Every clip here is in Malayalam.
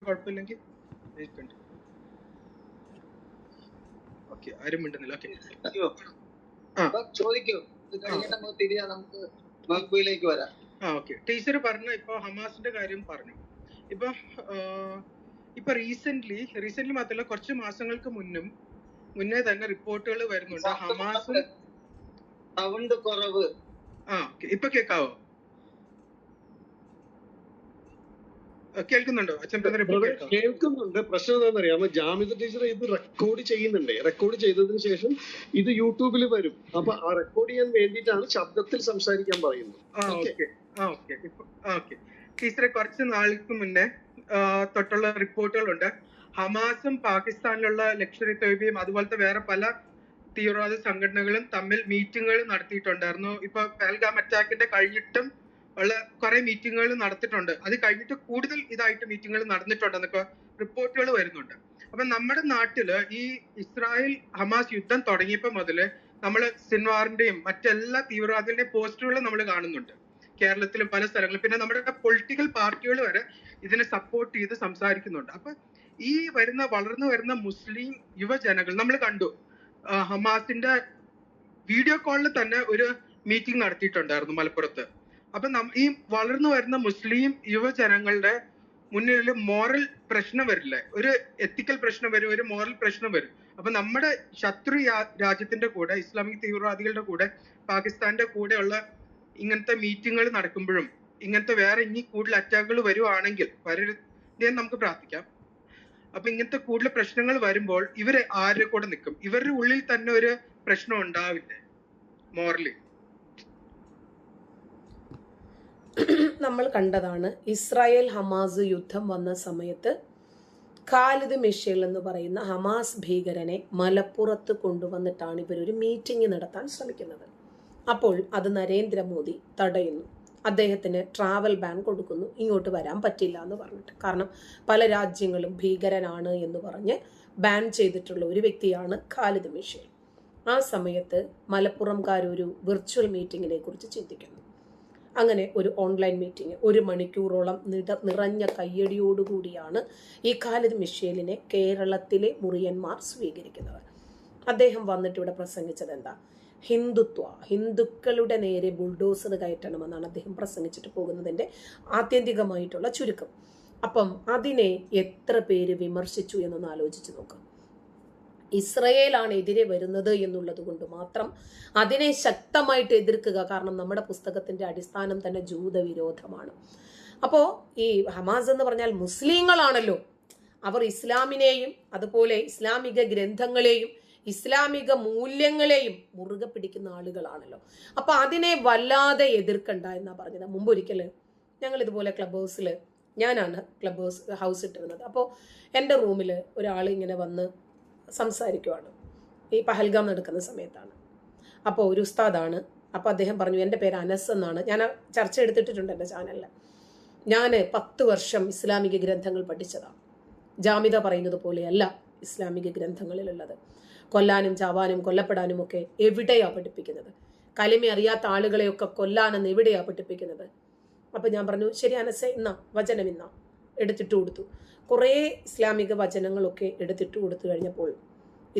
കുഴപ്പമില്ലെങ്കിൽ ഓക്കെ, ആരും മിണ്ടുന്നില്ല. ഓക്കെ, ചോദിക്കൂ. നമുക്ക് മക്ബൂയിലേക്ക് വരാം. ഓക്കെ, ടീച്ചർ പറഞ്ഞു. ഇപ്പൊ ഹമാസിന്റെ കാര്യം പറഞ്ഞു. ഇപ്പൊ റീസെന്റ് മാത്രമല്ല, കുറച്ച് മാസങ്ങൾക്ക് മുന്നേ തന്നെ റിപ്പോർട്ടുകൾ വരുന്നുണ്ട്. ഹമാസും സൗണ്ട് കുറവ്. ഇപ്പൊ കേൾക്കാവോ? കേൾക്കുന്നുണ്ടോ? കേൾക്കുന്നുണ്ട്. പ്രശ്നം എന്താണെന്നറിയാമോ, ജാമിദ ടീച്ചർ ഇത് റെക്കോർഡ് ചെയ്യുന്നുണ്ട്. റെക്കോർഡ് ചെയ്തതിന് ശേഷം ഇത് യൂട്യൂബിൽ വരും. അപ്പൊ ആ റെക്കോർഡ് ചെയ്യാൻ വേണ്ടിയിട്ടാണ് ശബ്ദത്തിൽ സംസാരിക്കാൻ പറയുന്നത്. ടീച്ചറെ, കുറച്ച് നാൾക്ക് മുന്നേ തൊട്ടുള്ള റിപ്പോർട്ടുകളുണ്ട്. ഹമാസും പാകിസ്ഥാനിലുള്ള ലഷ്കർ ഇ തൊയ്ബയും അതുപോലത്തെ വേറെ പല തീവ്രവാദ സംഘടനകളും തമ്മിൽ മീറ്റിങ്ങുകൾ നടത്തിയിട്ടുണ്ടായിരുന്നു. ഇപ്പൊ പഹൽഗാം അറ്റാക്കിന്റെ കഴിഞ്ഞിട്ടും ഉള്ള കുറെ മീറ്റിങ്ങുകൾ നടത്തിയിട്ടുണ്ട്. അത് കഴിഞ്ഞിട്ട് കൂടുതൽ ഇതായിട്ട് മീറ്റിങ്ങുകൾ നടന്നിട്ടുണ്ടെന്നൊക്കെ റിപ്പോർട്ടുകൾ വരുന്നുണ്ട്. അപ്പൊ നമ്മുടെ നാട്ടില് ഈ ഇസ്രായേൽ ഹമാസ് യുദ്ധം തുടങ്ങിയപ്പോ മുതല് നമ്മള് സിൻവാറിന്റെയും മറ്റെല്ലാ തീവ്രവാദികളുടെയും പോസ്റ്ററുകൾ നമ്മൾ കാണുന്നുണ്ട്, കേരളത്തിലും പല സ്ഥലങ്ങളിലും. പിന്നെ നമ്മുടെ പൊളിറ്റിക്കൽ പാർട്ടികൾ വരെ ഇതിനെ സപ്പോർട്ട് ചെയ്ത് സംസാരിക്കുന്നുണ്ട്. അപ്പൊ ഈ വളർന്നു വരുന്ന മുസ്ലിം യുവജനങ്ങൾ നമ്മൾ കണ്ടു, ഹമാസിന്റെ വീഡിയോ കോളിൽ തന്നെ ഒരു മീറ്റിംഗ് നടത്തിയിട്ടുണ്ടായിരുന്നു മലപ്പുറത്ത്. അപ്പൊ ഈ വളർന്നു വരുന്ന മുസ്ലിം യുവജനങ്ങളുടെ മുന്നിൽ മോറൽ പ്രശ്നം വരില്ലേ, ഒരു എത്തിക്കൽ പ്രശ്നം വരും, ഒരു മോറൽ പ്രശ്നം വരും. അപ്പൊ നമ്മുടെ ശത്രു രാജ്യത്തിന്റെ കൂടെ, ഇസ്ലാമിക് തീവ്രവാദികളുടെ കൂടെ, പാകിസ്ഥാന്റെ കൂടെയുള്ള ഇങ്ങനത്തെ മീറ്റിങ്ങുകൾ നടക്കുമ്പോഴും ഇങ്ങനത്തെ വേറെ ഇനി കൂടുതൽ അറ്റാക്കുകൾ വരുവാണെങ്കിൽ വരരുതെന്ന് നമുക്ക് പ്രാർത്ഥിക്കാം. അപ്പൊ ഇങ്ങനത്തെ കൂടുതൽ പ്രശ്നങ്ങൾ വരുമ്പോൾ ഇവര് ആരുടെ കൂടെ നിൽക്കും? ഇവരുടെ ഉള്ളിൽ തന്നെ ഒരു പ്രശ്നം ഉണ്ടാവില്ലേ മോറലി? നമ്മൾ കണ്ടതാണ് ഇസ്രായേൽ ഹമാസ് യുദ്ധം വന്ന സമയത്ത് ഖാലിദ് മിഷേൽ എന്ന് പറയുന്ന ഹമാസ് ഭീകരനെ മലപ്പുറത്ത് കൊണ്ടുവന്നിട്ടാണ് ഇവരൊരു മീറ്റിംഗ് നടത്താൻ ശ്രമിക്കുന്നത്. അപ്പോൾ അത് നരേന്ദ്രമോദി തടയുന്നു. അദ്ദേഹത്തിന് ട്രാവൽ ബാൻ കൊടുക്കുന്നു, ഇങ്ങോട്ട് വരാൻ പറ്റില്ല എന്ന് പറഞ്ഞിട്ട്. കാരണം പല രാജ്യങ്ങളും ഭീകരനാണ് എന്ന് പറഞ്ഞ് ബാൻ ചെയ്തിട്ടുള്ള ഒരു വ്യക്തിയാണ് ഖാലിദ് മിഷേൽ. ആ സമയത്ത് മലപ്പുറംകാരൊരു വിർച്വൽ മീറ്റിങ്ങിനെ കുറിച്ച് ചിന്തിക്കുന്നു. അങ്ങനെ ഒരു ഓൺലൈൻ മീറ്റിംഗ് 1 മണിക്കൂറോളം നിറഞ്ഞ കയ്യടിയോടുകൂടിയാണ് ഈ ഖാലിദ് മിഷേലിനെ കേരളത്തിലെ മുറിയന്മാർ സ്വീകരിക്കുന്നത്. അദ്ദേഹം വന്നിട്ട് ഇവിടെ പ്രസംഗിച്ചത് എന്താ? ഹിന്ദുക്കളുടെ നേരെ ബുൾഡോസർ കയറ്റണമെന്നാണ് അദ്ദേഹം പ്രസംഗിച്ചിട്ട് പോകുന്നതിൻ്റെ ആത്യന്തികമായിട്ടുള്ള ചുരുക്കം. അപ്പം അതിനെ എത്ര പേര് വിമർശിച്ചു എന്നൊന്ന് ആലോചിച്ച് നോക്കാം. ഇസ്രയേലാണ് എതിരെ വരുന്നത് എന്നുള്ളത് കൊണ്ട് മാത്രം അതിനെ ശക്തമായിട്ട് എതിർക്കുക. കാരണം നമ്മുടെ പുസ്തകത്തിന്റെ അടിസ്ഥാനം തന്നെ ജൂതവിരോധമാണ്. അപ്പോൾ ഈ ഹമാസ് എന്ന് പറഞ്ഞാൽ മുസ്ലിങ്ങളാണല്ലോ. അവർ ഇസ്ലാമിനെയും അതുപോലെ ഇസ്ലാമിക ഗ്രന്ഥങ്ങളെയും ഇസ്ലാമിക മൂല്യങ്ങളെയും മുറുകെ പിടിക്കുന്ന ആളുകളാണല്ലോ. അപ്പൊ അതിനെ വല്ലാതെ എതിർക്കണ്ട എന്നാ പറഞ്ഞത്. മുമ്പൊരിക്കൽ ഞങ്ങൾ ഇതുപോലെ ഞാനാണ് ക്ലബ് ഹൗസ് ഇട്ടിരുന്നത്. അപ്പോൾ എൻ്റെ റൂമിൽ ഒരാൾ ഇങ്ങനെ വന്ന് സംസാരിക്കുവാണ്. ഈ പഹൽഗാം നടക്കുന്ന സമയത്താണ്. അപ്പോൾ ഒരു ഉസ്താദാണ്. അപ്പോൾ അദ്ദേഹം പറഞ്ഞു, എൻ്റെ പേര് അനസ് എന്നാണ്. ഞാൻ ചർച്ച എടുത്തിട്ടുണ്ട് എൻ്റെ ചാനലിൽ. ഞാൻ 10 വർഷം ഇസ്ലാമിക ഗ്രന്ഥങ്ങൾ പഠിച്ചതാണ്. ജാമിദ പറയുന്നത് പോലെയല്ല ഇസ്ലാമിക ഗ്രന്ഥങ്ങളിലുള്ളത്. കൊല്ലാനും ചാവാനും കൊല്ലപ്പെടാനും ഒക്കെ എവിടെയാണ് പഠിപ്പിക്കുന്നത്? കലിമ അറിയാത്ത ആളുകളെയൊക്കെ കൊല്ലാനെന്ന് എവിടെയാണ് പഠിപ്പിക്കുന്നത്? അപ്പം ഞാൻ പറഞ്ഞു, ശരി അനസെ, വചനം എടുത്തിട്ട് കൊടുത്തു. കുറേ ഇസ്ലാമിക വചനങ്ങളൊക്കെ എടുത്തിട്ട് കൊടുത്തു കഴിഞ്ഞപ്പോൾ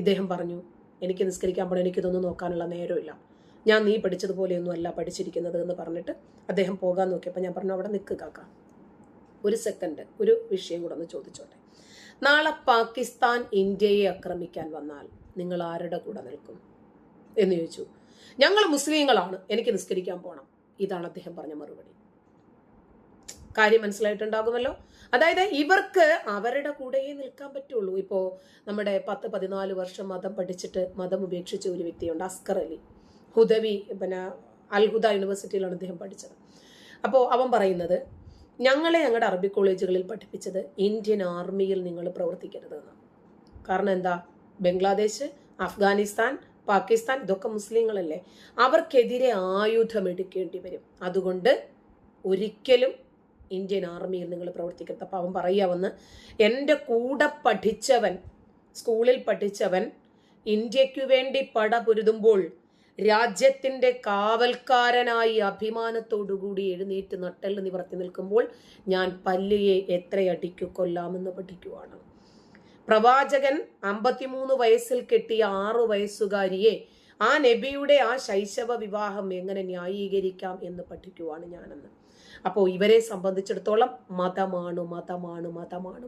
ഇദ്ദേഹം പറഞ്ഞു, എനിക്ക് നിസ്കരിക്കാൻ പോകണം, എനിക്കിതൊന്നും നോക്കാനുള്ള നേരമില്ല, ഞാൻ നീ പഠിച്ചതുപോലെയൊന്നും അല്ല പഠിച്ചിരിക്കുന്നത് എന്ന് പറഞ്ഞിട്ട് അദ്ദേഹം പോകാൻ നോക്കിയപ്പോൾ ഞാൻ പറഞ്ഞു, അവിടെ നിൽക്കുക കാക്ക, ഒരു സെക്കൻഡ്, ഒരു വിഷയം കൂടെ ഒന്ന് ചോദിച്ചോട്ടെ. നാളെ പാകിസ്ഥാൻ ഇന്ത്യയെ ആക്രമിക്കാൻ വന്നാൽ നിങ്ങൾ ആരുടെ കൂടെ നിൽക്കും എന്ന് ചോദിച്ചു. ഞങ്ങൾ മുസ്ലിങ്ങളാണ്, എനിക്ക് നിസ്കരിക്കാൻ പോകണം. ഇതാണ് അദ്ദേഹം പറഞ്ഞ മറുപടി. കാര്യം മനസ്സിലായിട്ടുണ്ടാകുമല്ലോ. അതായത് ഇവർക്ക് അവരുടെ കൂടെയേ നിൽക്കാൻ പറ്റുള്ളൂ. ഇപ്പോൾ നമ്മുടെ 10-14 വർഷം മതം പഠിച്ചിട്ട് മതം ഉപേക്ഷിച്ച ഒരു വ്യക്തിയുണ്ട്, അസ്കർ അലി ഹുദവി. അൽഹുദ യൂണിവേഴ്സിറ്റിയിലാണ് അദ്ദേഹം പഠിച്ചത്. അപ്പോൾ അവൻ പറയുന്നത്, ഞങ്ങളുടെ അറബി കോളേജുകളിൽ പഠിപ്പിച്ചത് ഇന്ത്യൻ ആർമിയിൽ നിങ്ങൾ പ്രവർത്തിക്കരുത് എന്നാണ്. കാരണം എന്താ? ബംഗ്ലാദേശ്, അഫ്ഗാനിസ്ഥാൻ, പാകിസ്ഥാൻ ഇതൊക്കെ മുസ്ലിങ്ങളല്ലേ, അവർക്കെതിരെ ആയുധം എടുക്കേണ്ടി വരും. അതുകൊണ്ട് ഒരിക്കലും ഇന്ത്യൻ ആർമിയിൽ നിങ്ങൾ പ്രവർത്തിക്കരുത്. അപ്പം അവൻ പറയാവുന്ന, എൻ്റെ കൂടെ പഠിച്ചവൻ, സ്കൂളിൽ പഠിച്ചവൻ ഇന്ത്യക്ക് വേണ്ടി പട പൊരുതുമ്പോൾ രാജ്യത്തിന്റെ കാവൽക്കാരനായി അഭിമാനത്തോടുകൂടി എഴുന്നേറ്റ് നട്ടെല്ല് നിവർത്തി നിൽക്കുമ്പോൾ ഞാൻ പല്ലിയെ എത്രയടിക്കു കൊല്ലാമെന്ന് പഠിക്കുവാണ്. പ്രവാചകൻ 53 വയസ്സിൽ കെട്ടിയ 6 വയസ്സുകാരിയെ ആ നബിയുടെ ആ ശൈശവ വിവാഹം എങ്ങനെ ന്യായീകരിക്കാം എന്ന് പഠിക്കുവാണ് ഞാനെന്ന്. അപ്പോൾ ഇവരെ സംബന്ധിച്ചിടത്തോളം മതമാണ്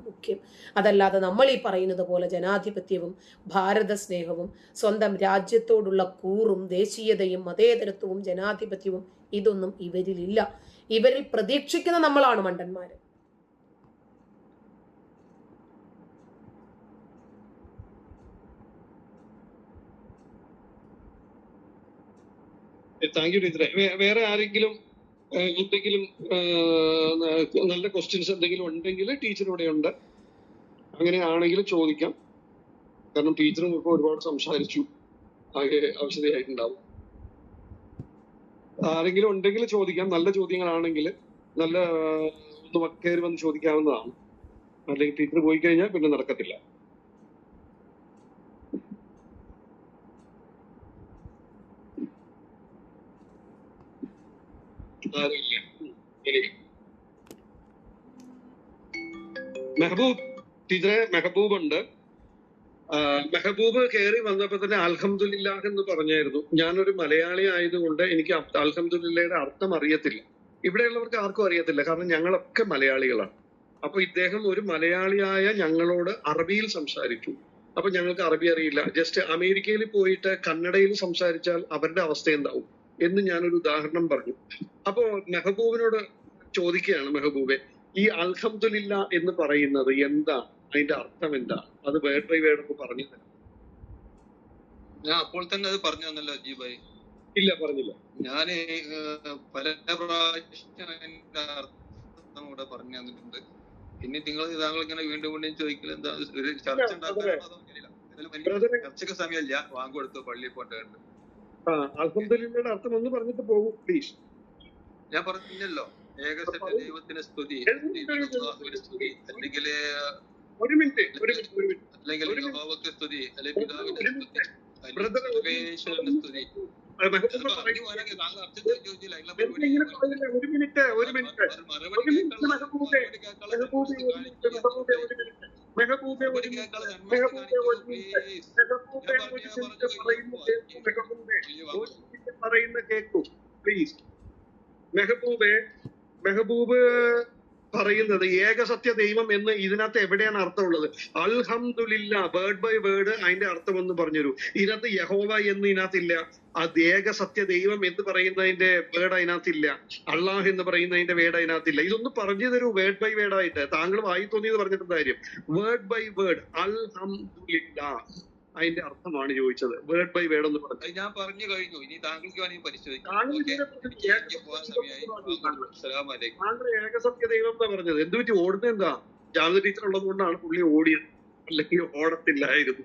മുഖ്യം. അതല്ലാതെ നമ്മൾ ഈ പറയുന്നത് പോലെ ജനാധിപത്യവും ഭാരത സ്നേഹവും സ്വന്തം രാജ്യത്തോടുള്ള കൂറും ദേശീയതയും മതേതരത്വവും ജനാധിപത്യവും ഇതൊന്നും ഇവരിലില്ല. ഇവരിൽ പ്രതീക്ഷിക്കുന്ന നമ്മളാണ് മണ്ടന്മാര്. താങ്ക് യു ടീച്ചറെ. വേറെ ആരെങ്കിലും എന്തെങ്കിലും നല്ല ക്വസ്റ്റ്യൻസ് എന്തെങ്കിലും ഉണ്ടെങ്കിൽ ടീച്ചർ ഇവിടെ ഉണ്ട്. അങ്ങനെയാണെങ്കിൽ ചോദിക്കാം. കാരണം ടീച്ചറും ഇപ്പൊ ഒരുപാട് സംസാരിച്ചു, ആകെ ആവശ്യതയായിട്ടുണ്ടാവും. ആരെങ്കിലും ഉണ്ടെങ്കിൽ ചോദിക്കാം. നല്ല ചോദ്യങ്ങളാണെങ്കിൽ നല്ല ഒന്ന് കയറി വന്ന് ചോദിക്കാവുന്നതാണ്. അല്ലെങ്കിൽ ടീച്ചർ പോയി കഴിഞ്ഞാൽ പിന്നെ നടക്കത്തില്ല. മെഹബൂബ് ടീച്ചറെ, മെഹബൂബ് ഉണ്ട്. മെഹബൂബ് കയറി വന്നപ്പോ തന്നെ അൽഹംദുലില്ലാഹ് എന്ന് പറഞ്ഞായിരുന്നു. ഞാനൊരു മലയാളി ആയതുകൊണ്ട് എനിക്ക് അൽഹംദുലില്ലയുടെ അർത്ഥം അറിയത്തില്ല. ഇവിടെയുള്ളവർക്ക് ആർക്കും അറിയത്തില്ല, കാരണം ഞങ്ങളൊക്കെ മലയാളികളാണ്. അപ്പൊ ഇദ്ദേഹം ഒരു മലയാളിയായ ഞങ്ങളോട് അറബിയിൽ സംസാരിച്ചു. അപ്പൊ ഞങ്ങൾക്ക് അറബി അറിയില്ല. ജസ്റ്റ് അമേരിക്കയിൽ പോയിട്ട് കന്നഡയിൽ സംസാരിച്ചാൽ അവരുടെ അവസ്ഥ എന്താവും എന്ന് ഞാനൊരു ഉദാഹരണം പറഞ്ഞു. അപ്പോ മെഹബൂബിനോട് ചോദിക്കുകയാണ്, മെഹബൂബെ, ഈ അൽഹംദുലില്ല എന്ന് പറയുന്നത് എന്താ, അതിന്റെ അർത്ഥം എന്താ? അത് വേർഡ് ബൈ വേർഡ് ഒക്കെ പറഞ്ഞു തരാം. ഞാൻ അപ്പോൾ തന്നെ അത് പറഞ്ഞു തന്നല്ലോ അജീബായി. ഇല്ല, പറഞ്ഞില്ല. ഞാന് പല പ്രാവശ്യം അതിന്റെ അർത്ഥം കൂടെ പറഞ്ഞു തന്നിട്ടുണ്ട്. പിന്നെ താങ്കൾ ഇങ്ങനെ വീണ്ടും വീണ്ടും ചോദിക്കൽ എന്താ, ഒരു ചർച്ച ഉണ്ടാക്കാനാണോ? ചർച്ചയ്ക്ക് സമയമില്ല, വാങ്ങുകൊടുത്തു പള്ളിയിൽ പോട്ടുണ്ട്. അൽഹംദുലില്ലയുടെ അർത്ഥം ഒന്ന് പറഞ്ഞിട്ട് പോകും പ്ലീസ്. ഞാൻ പറഞ്ഞല്ലോ, ഏകസത്യ ദൈവത്തിന് സ്തുതി, സ്തുതി, അല്ലെങ്കിൽ ഒരു മിനിറ്റ് അല്ലെങ്കിൽ യഹോവയ്ക്ക് സ്തുതി, അല്ലെങ്കിൽ പിതാവിന്റെ സ്തുതി, സർവേശ്വരന്റെ സ്തുതി. പറയുന്ന കേൾക്കൂ പ്ലീസ്. മെഹബൂബ് പറയുന്നത് ഏകസത്യ ദൈവം എന്ന് ഇതിനകത്ത് എവിടെയാണ് അർത്ഥമുള്ളത്? അൽഹംദുലില്ല വേർഡ് ബൈ വേർഡ് അതിന്റെ അർത്ഥം എന്ന് പറഞ്ഞുതരൂ. ഇതിനകത്ത് യഹോവ എന്ന് ഇതിനകത്തില്ല. അത് ഏകസത്യ ദൈവം എന്ന് പറയുന്നതിന്റെ വേർഡ് അതിനകത്തില്ല. അള്ളാഹ് എന്ന് പറയുന്നതിന്റെ വേർഡ് അതിനകത്തില്ല. ഇതൊന്ന് പറഞ്ഞു തരൂ വേർഡ് ബൈ വേർഡ് ആയിട്ട്. താങ്കൾ വായി തോന്നിയത് പറഞ്ഞിട്ട് കാര്യം. വേർഡ് ബൈ വേർഡ് അൽഹംദുലില്ല അതിന്റെ അർത്ഥമാണ് ചോദിച്ചത്. വേർഡ് ബൈ വേർഡ് എന്ന് പറഞ്ഞു. ഞാൻ പറഞ്ഞു കഴിഞ്ഞു. ഇനി താങ്കൾക്ക് വേണമെങ്കിൽ പരിശോധിക്കാം. താങ്കൾ ഏകസത്യ ദൈവം എന്നാ പറഞ്ഞത്. എന്ത് പറ്റി ഓടുന്നത്? എന്താ, ജാമിത ടീച്ചർ ഉള്ളത് കൊണ്ടാണ് പുള്ളി ഓടിയത്, അല്ലെങ്കിൽ ഓടത്തില്ലായിരുന്നു.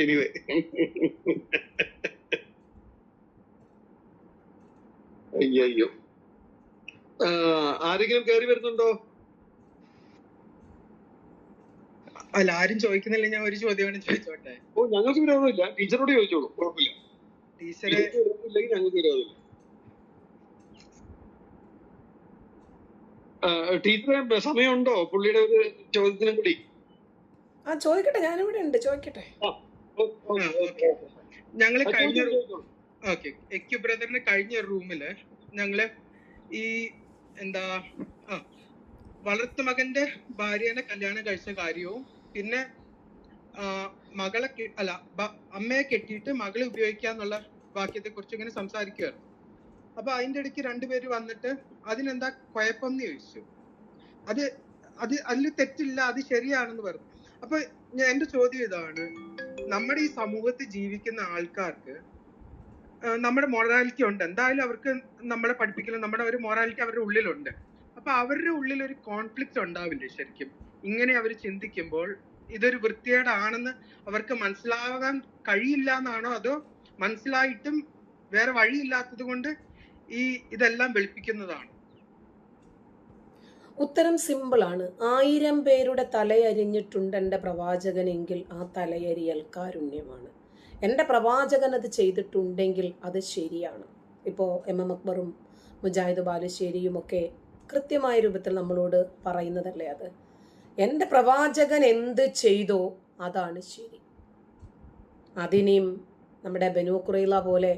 എനിവേ, അയ്യോ, ആരെങ്കിലും കയറി വരുന്നുണ്ടോ? അല്ല, ആരും ചോദിക്കുന്നില്ല. ഞാൻ ഒരു ചോദ്യം ചോദിച്ചോട്ടെ. ഓ, ഞങ്ങൾക്ക് വിരോധമില്ല, ടീച്ചറോട് ചോദിച്ചോളൂ, കുഴപ്പമില്ല. ടീച്ചറെ ഇല്ലെങ്കിൽ ഞങ്ങൾക്ക് വിരോധമില്ല. ടീച്ചറെ സമയമുണ്ടോ പുള്ളിയുടെ ഒരു ചോദ്യത്തിനും കൂടി? ചോദിക്കട്ടെ, ഞാനിവിടെ ഉണ്ട്, ചോദിക്കട്ടെ. ഞങ്ങള് കഴിഞ്ഞ എക്യു ബ്രദറിന് കഴിഞ്ഞ റൂമില് ഞങ്ങള് ഈ എന്താ വളർത്തുമകന്റെ ഭാര്യനെ കല്യാണം കഴിച്ച കാര്യവും പിന്നെ മകളെ അമ്മയെ കെട്ടിയിട്ട് മകളെ ഉപയോഗിക്കാന്നുള്ള വാക്യത്തെ കുറിച്ച് ഇങ്ങനെ സംസാരിക്കുകയായിരുന്നു. അപ്പൊ അതിന്റെ ഇടയ്ക്ക് രണ്ടുപേര് വന്നിട്ട് അതിനെന്താ കുഴപ്പം എന്ന് ചോദിച്ചു. അതിൽ തെറ്റില്ല, അത് ശരിയാണെന്ന് പറഞ്ഞു. അപ്പൊ എന്റെ ചോദ്യം ഇതാണ്, നമ്മുടെ ഈ സമൂഹത്തിൽ ജീവിക്കുന്ന ആൾക്കാർക്ക് നമ്മുടെ മൊറാലിറ്റി ഉണ്ട്. എന്തായാലും അവർക്ക് നമ്മളെ പഠിപ്പിക്കണം, നമ്മുടെ ഒരു മൊറാലിറ്റി അവരുടെ ഉള്ളിലുണ്ട്. അപ്പൊ അവരുടെ ഉള്ളിൽ ഒരു കോൺഫ്ലിക്റ്റ് ഉണ്ടാവില്ലേ ശരിക്കും? ഇങ്ങനെ അവർ ചിന്തിക്കുമ്പോൾ ഇതൊരു വൃത്തികേടാണെന്ന് അവർക്ക് മനസ്സിലാകാൻ കഴിയില്ല എന്നാണോ, അതോ മനസ്സിലായിട്ടും വേറെ വഴിയില്ലാത്തത് കൊണ്ട് ഇതെല്ലാം വെളുപ്പിക്കുന്നതാണ്? ഉത്തരം സിമ്പിളാണ്. 1000 പേരുടെ തലയരിഞ്ഞിട്ടുണ്ട് എൻ്റെ പ്രവാചകനെങ്കിൽ ആ തലയരിയൽ കാരുണ്യമാണ്. എൻ്റെ പ്രവാചകൻ അത് ചെയ്തിട്ടുണ്ടെങ്കിൽ അത് ശരിയാണ്. ഇപ്പോൾ MM അക്ബറും മുജാഹിദ് ബാലുശ്ശേരിയും ഒക്കെ കൃത്യമായ രൂപത്തിൽ നമ്മളോട് പറയുന്നതല്ലേ അത്. എൻ്റെ പ്രവാചകൻ എന്ത് ചെയ്തോ അതാണ് ശരി. അതിനെയും നമ്മുടെ ബനൂ ഖുറൈള പോലെ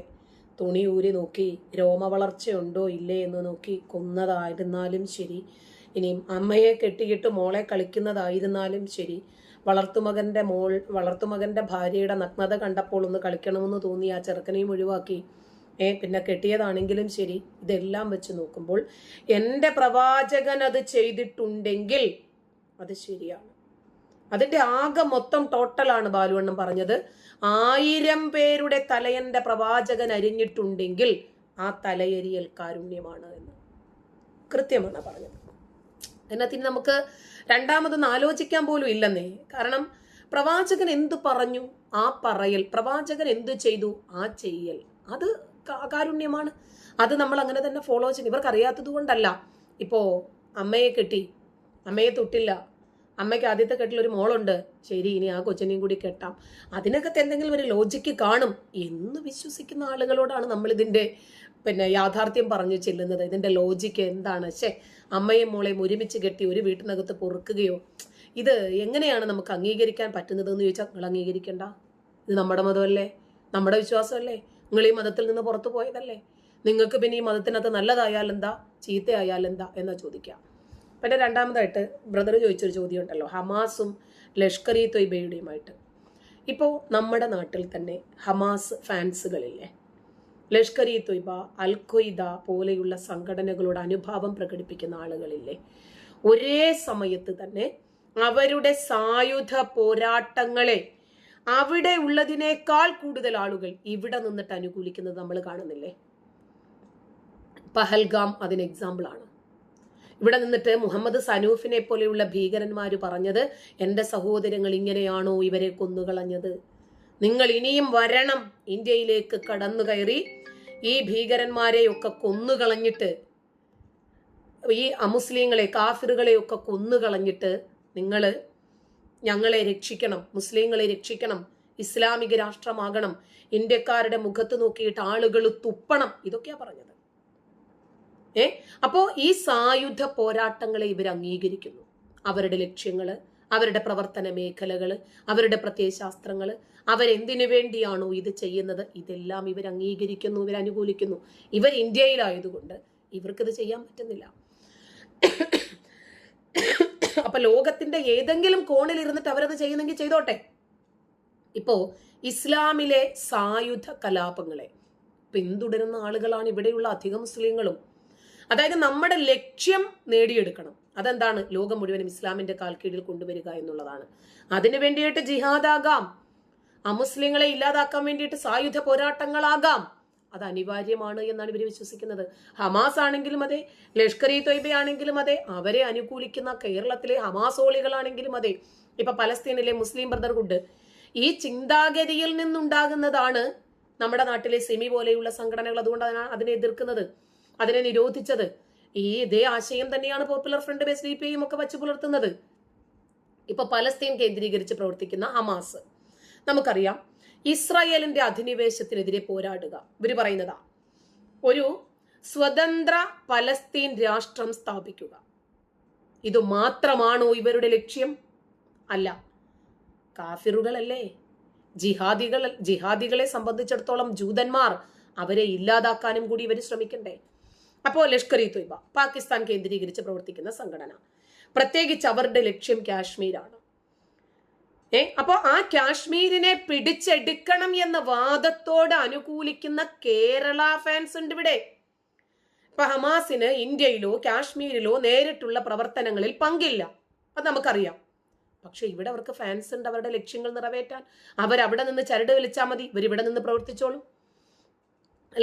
തുണി ഊരി നോക്കി രോമ വളർച്ചയുണ്ടോ ഇല്ലേ എന്ന് നോക്കി കൊന്നതായിരുന്നാലും ശരി, ഇനിയും അമ്മയെ കെട്ടിയിട്ട് മോളെ കളിക്കുന്നതായിരുന്നാലും ശരി, വളർത്തുമകൻ്റെ ഭാര്യയുടെ നഗ്നത കണ്ടപ്പോൾ ഒന്ന് കളിക്കണമെന്ന് തോന്നി ആ ചെറുക്കനെയും ഒഴിവാക്കി പിന്നെ കെട്ടിയതാണെങ്കിലും ശരി, ഇതെല്ലാം വെച്ച് നോക്കുമ്പോൾ എൻ്റെ പ്രവാചകൻ അത് ചെയ്തിട്ടുണ്ടെങ്കിൽ അത് ശരിയാണ്. അതിൻ്റെ ആകെ മൊത്തം ടോട്ടലാണ് ബാലുവണ്ണം പറഞ്ഞത്. 1000 പേരുടെ തലയൻ്റെ പ്രവാചകൻ അരിഞ്ഞിട്ടുണ്ടെങ്കിൽ ആ തലയരിയൽ കാരുണ്യമാണ് എന്ന് കൃത്യമാണ് പറഞ്ഞത്. അതിനകത്തിന് നമുക്ക് രണ്ടാമതൊന്നും ആലോചിക്കാൻ പോലും ഇല്ലെന്നേ. കാരണം പ്രവാചകൻ എന്തു പറഞ്ഞു ആ പറയൽ, പ്രവാചകൻ എന്തു ചെയ്തു ആ ചെയ്യൽ, അത് കാരുണ്യമാണ്. അത് നമ്മൾ അങ്ങനെ തന്നെ ഫോളോ ചെയ്യും. ഇവർക്കറിയാത്തത് കൊണ്ടല്ല. ഇപ്പോൾ അമ്മയെ കെട്ടി, അമ്മയെ തൊട്ടില്ല, അമ്മയ്ക്ക് ആദ്യത്തെ കെട്ടിലൊരു മോളുണ്ട്, ശരി ഇനി ആ കൊച്ചിനെയും കൂടി കെട്ടാം, അതിനകത്ത് എന്തെങ്കിലും ഒരു ലോജിക്ക് കാണും എന്ന് വിശ്വസിക്കുന്ന ആളുകളോടാണ് നമ്മളിതിൻ്റെ യാഥാർത്ഥ്യം പറഞ്ഞു ചെല്ലുന്നത്. ഇതിൻ്റെ ലോജിക്ക് എന്താണ്? അമ്മയും മോളെയും ഒരുമിച്ച് കെട്ടി ഒരു വീട്ടിനകത്ത് പൊറുക്കുകയോ, ഇത് എങ്ങനെയാണ് നമുക്ക് അംഗീകരിക്കാൻ പറ്റുന്നതെന്ന് ചോദിച്ചാൽ നിങ്ങൾ അംഗീകരിക്കണ്ട. ഇത് നമ്മുടെ മതമല്ലേ, നമ്മുടെ വിശ്വാസമല്ലേ, നിങ്ങൾ ഈ മതത്തിൽ നിന്ന് പുറത്തു പോയതല്ലേ, നിങ്ങൾക്ക് പിന്നെ ഈ മതത്തിനകത്ത് നല്ലതായാലെന്താ ചീത്തയായാലെന്താ എന്നാ ചോദിക്കാം. പിന്നെ രണ്ടാമതായിട്ട് ബ്രദർ ചോദിച്ചൊരു ചോദ്യം ഉണ്ടല്ലോ, ഹമാസും ലഷ്കർ ഇ തൊയ്ബയുടെയുമായിട്ട്. ഇപ്പോൾ നമ്മുടെ നാട്ടിൽ തന്നെ Hamas ഫാൻസുകളില്ലേ, Lashkar e Taiba, al Qaeda പോലെയുള്ള സംഘടനകളോട് അനുഭാവം പ്രകടിപ്പിക്കുന്ന ആളുകളില്ലേ, ഒരേ സമയത്ത് തന്നെ അവരുടെ സായുധ പോരാട്ടങ്ങളെ അവിടെ ഉള്ളതിനേക്കാൾ കൂടുതൽ ആളുകൾ ഇവിടെ നിന്നിട്ട് അനുകൂലിക്കുന്നത് നമ്മൾ കാണുന്നില്ലേ. പഹൽഗാം അതിന് എക്സാമ്പിളാണ്. ഇവിടെ നിന്നിട്ട് മുഹമ്മദ് സനൂഫിനെ പോലെയുള്ള ഭീകരന്മാർ പറഞ്ഞത്, എൻ്റെ സഹോദരങ്ങൾ ഇങ്ങനെയാണോ ഇവരെ കൊന്നുകളഞ്ഞത്, നിങ്ങൾ ഇനിയും വരണം, ഇന്ത്യയിലേക്ക് കടന്നു കയറി ഈ ഭീകരന്മാരെയൊക്കെ കൊന്നുകളഞ്ഞിട്ട്, ഈ അമുസ്ലിങ്ങളെ കാഫിറുകളെയൊക്കെ കൊന്നുകളഞ്ഞിട്ട് നിങ്ങൾ ഞങ്ങളെ രക്ഷിക്കണം, മുസ്ലിങ്ങളെ രക്ഷിക്കണം, ഇസ്ലാമിക രാഷ്ട്രമാകണം, ഇന്ത്യക്കാരുടെ മുഖത്ത് നോക്കിയിട്ട് ആളുകൾ തുപ്പണം, ഇതൊക്കെയാ പറഞ്ഞത്. അപ്പോ ഈ സായുധ പോരാട്ടങ്ങളെ ഇവർ അംഗീകരിക്കുന്നു. അവരുടെ ലക്ഷ്യങ്ങള്, അവരുടെ പ്രവർത്തന മേഖലകള്, അവരുടെ പ്രത്യയശാസ്ത്രങ്ങള്, അവരെന്തിനു വേണ്ടിയാണോ ഇത് ചെയ്യുന്നത്, ഇതെല്ലാം ഇവർ അംഗീകരിക്കുന്നു, ഇവർ അനുകൂലിക്കുന്നു. ഇവർ ഇന്ത്യയിലായതുകൊണ്ട് ഇവർക്കിത് ചെയ്യാൻ പറ്റുന്നില്ല. അപ്പൊ ലോകത്തിന്റെ ഏതെങ്കിലും കോണിൽ ഇരുന്നിട്ട് അവരത് ചെയ്യുന്നെങ്കിൽ ചെയ്തോട്ടെ. ഇപ്പോ ഇസ്ലാമിലെ സായുധ കലാപങ്ങളെ പിന്തുടരുന്ന ആളുകളാണ് ഇവിടെയുള്ള അധികം മുസ്ലിങ്ങളും. അതായത് നമ്മുടെ ലക്ഷ്യം നേടിയെടുക്കണം. അതെന്താണ്? ലോകം മുഴുവനും ഇസ്ലാമിന്റെ കാൽക്കീഴിൽ കൊണ്ടുവരിക എന്നുള്ളതാണ്. അതിനു വേണ്ടിയിട്ട് ജിഹാദാകാം, അമുസ്ലിങ്ങളെ ഇല്ലാതാക്കാൻ വേണ്ടിയിട്ട് സായുധ പോരാട്ടങ്ങളാകാം, അത് അനിവാര്യമാണ് എന്നാണ് ഇവർ വിശ്വസിക്കുന്നത്. ഹമാസ് ആണെങ്കിലും അതെ, ലഷ്കർ ഇ തൊയ്ബ ആണെങ്കിലും അതെ, അവരെ അനുകൂലിക്കുന്ന കേരളത്തിലെ ഹമാസോളികളാണെങ്കിലും അതെ, ഇപ്പൊ പലസ്തീനിലെ മുസ്ലിം ബ്രദർഹുഡ്, ഈ ചിന്താഗതിയിൽ നിന്നുണ്ടാകുന്നതാണ് നമ്മുടെ നാട്ടിലെ സെമി പോലെയുള്ള സംഘടനകൾ. അതുകൊണ്ടാണ് അതിനെ എതിർക്കുന്നത്, അതിനെ നിരോധിച്ചത്. ഇതേ ആശയം തന്നെയാണ് പോപ്പുലർ ഫ്രണ്ട് SDPയും ഒക്കെ വച്ചു പുലർത്തുന്നത്. ഇപ്പൊ പലസ്തീൻ കേന്ദ്രീകരിച്ച് പ്രവർത്തിക്കുന്ന ഹമാസ്, നമുക്കറിയാം ഇസ്രായേലിന്റെ അധിനിവേശത്തിനെതിരെ പോരാടുക. ഇവര് പറയുന്നതാ ഒരു സ്വതന്ത്ര പലസ്തീൻ രാഷ്ട്രം സ്ഥാപിക്കുക. ഇത് മാത്രമാണോ ഇവരുടെ ലക്ഷ്യം? അല്ല. കാഫിറുകളല്ലേ, ജിഹാദികളെ സംബന്ധിച്ചിടത്തോളം ജൂതന്മാർ, അവരെ ഇല്ലാതാക്കാനും കൂടി ഇവർ ശ്രമിക്കണ്ടേ. അപ്പോൾ ലഷ്കർ ഇ തൊയ്ബ പാകിസ്ഥാൻ കേന്ദ്രീകരിച്ച് പ്രവർത്തിക്കുന്ന സംഘടന, പ്രത്യേകിച്ച് അവരുടെ ലക്ഷ്യം കാശ്മീരാണ്. അപ്പൊ ആ കാശ്മീരിനെ പിടിച്ചെടുക്കണം എന്ന വാദത്തോട് അനുകൂലിക്കുന്ന കേരള ഫാൻസ് ഉണ്ട് ഇവിടെ. ഇപ്പൊ ഹമാസിന് ഇന്ത്യയിലോ കാശ്മീരിലോ നേരിട്ടുള്ള പ്രവർത്തനങ്ങളിൽ പങ്കില്ല, അത് നമുക്കറിയാം. പക്ഷെ ഇവിടെ അവർക്ക് ഫാൻസ് ഉണ്ട്, അവരുടെ ലക്ഷ്യങ്ങൾ നിറവേറ്റാൻ. അവരവിടെ നിന്ന് ചരട് വലിച്ചാൽ മതി, ഇവരിവിടെ നിന്ന് പ്രവർത്തിച്ചോളും.